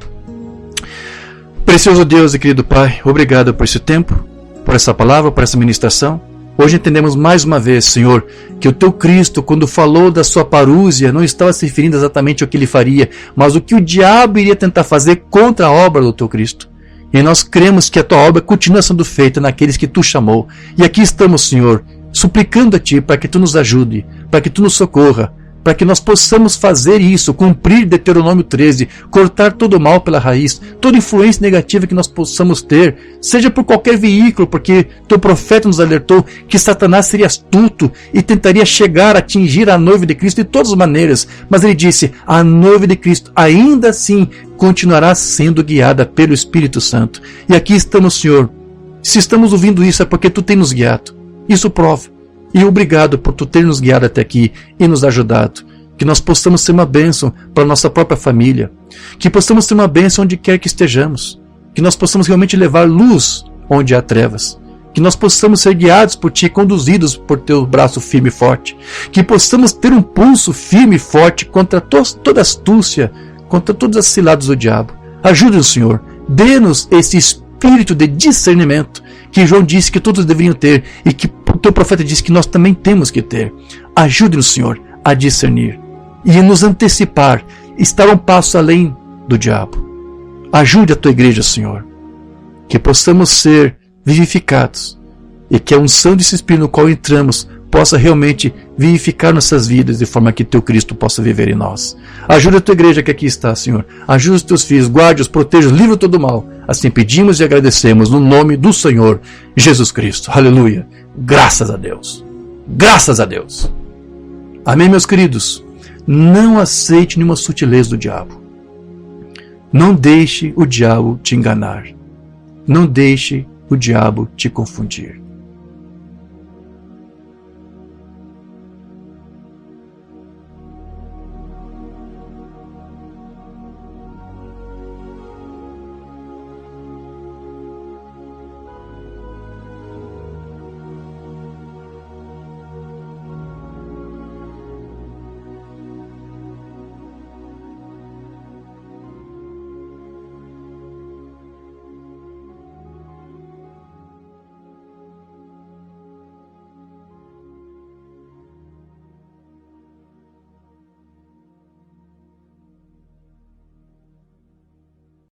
Precioso Deus e querido Pai, obrigado por esse tempo, por essa palavra, por essa ministração. Hoje entendemos mais uma vez, Senhor, que o Teu Cristo, quando falou da sua parúzia, não estava se referindo exatamente ao que Ele faria, mas o que o diabo iria tentar fazer contra a obra do Teu Cristo. E nós cremos que a Tua obra continua sendo feita naqueles que Tu chamou. E aqui estamos, Senhor, suplicando a Ti para que Tu nos ajude, para que Tu nos socorra, para que nós possamos fazer isso, cumprir Deuteronômio 13, cortar todo o mal pela raiz, toda influência negativa que nós possamos ter, seja por qualquer veículo, porque teu profeta nos alertou que Satanás seria astuto e tentaria chegar a atingir a noiva de Cristo de todas as maneiras, mas ele disse, a noiva de Cristo ainda assim continuará sendo guiada pelo Espírito Santo. E aqui estamos, Senhor, se estamos ouvindo isso é porque Tu tem nos guiado, isso prova. E obrigado por Tu ter nos guiado até aqui e nos ajudado. Que nós possamos ser uma bênção para a nossa própria família. Que possamos ser uma bênção onde quer que estejamos. Que nós possamos realmente levar luz onde há trevas. Que nós possamos ser guiados por Ti, conduzidos por Teu braço firme e forte. Que possamos ter um pulso firme e forte contra toda astúcia, contra todas as ciladas do diabo. Ajude-nos, Senhor. Dê-nos esse espírito de discernimento que João disse que todos deveriam ter e que o Teu profeta disse que nós também temos que ter. Ajude-nos, Senhor, a discernir e nos antecipar, estar um passo além do diabo. Ajude a Tua igreja, Senhor, que possamos ser vivificados e que a unção desse Espírito no qual entramos possa realmente vivificar nossas vidas de forma que Teu Cristo possa viver em nós. Ajuda a Tua igreja que aqui está, Senhor. Ajuda os Teus filhos, guarde-os, proteja-os, livra todo o mal. Assim pedimos e agradecemos no nome do Senhor Jesus Cristo. Aleluia. Graças a Deus. Graças a Deus. Amém, meus queridos. Não aceite nenhuma sutileza do diabo. Não deixe o diabo te enganar. Não deixe o diabo te confundir.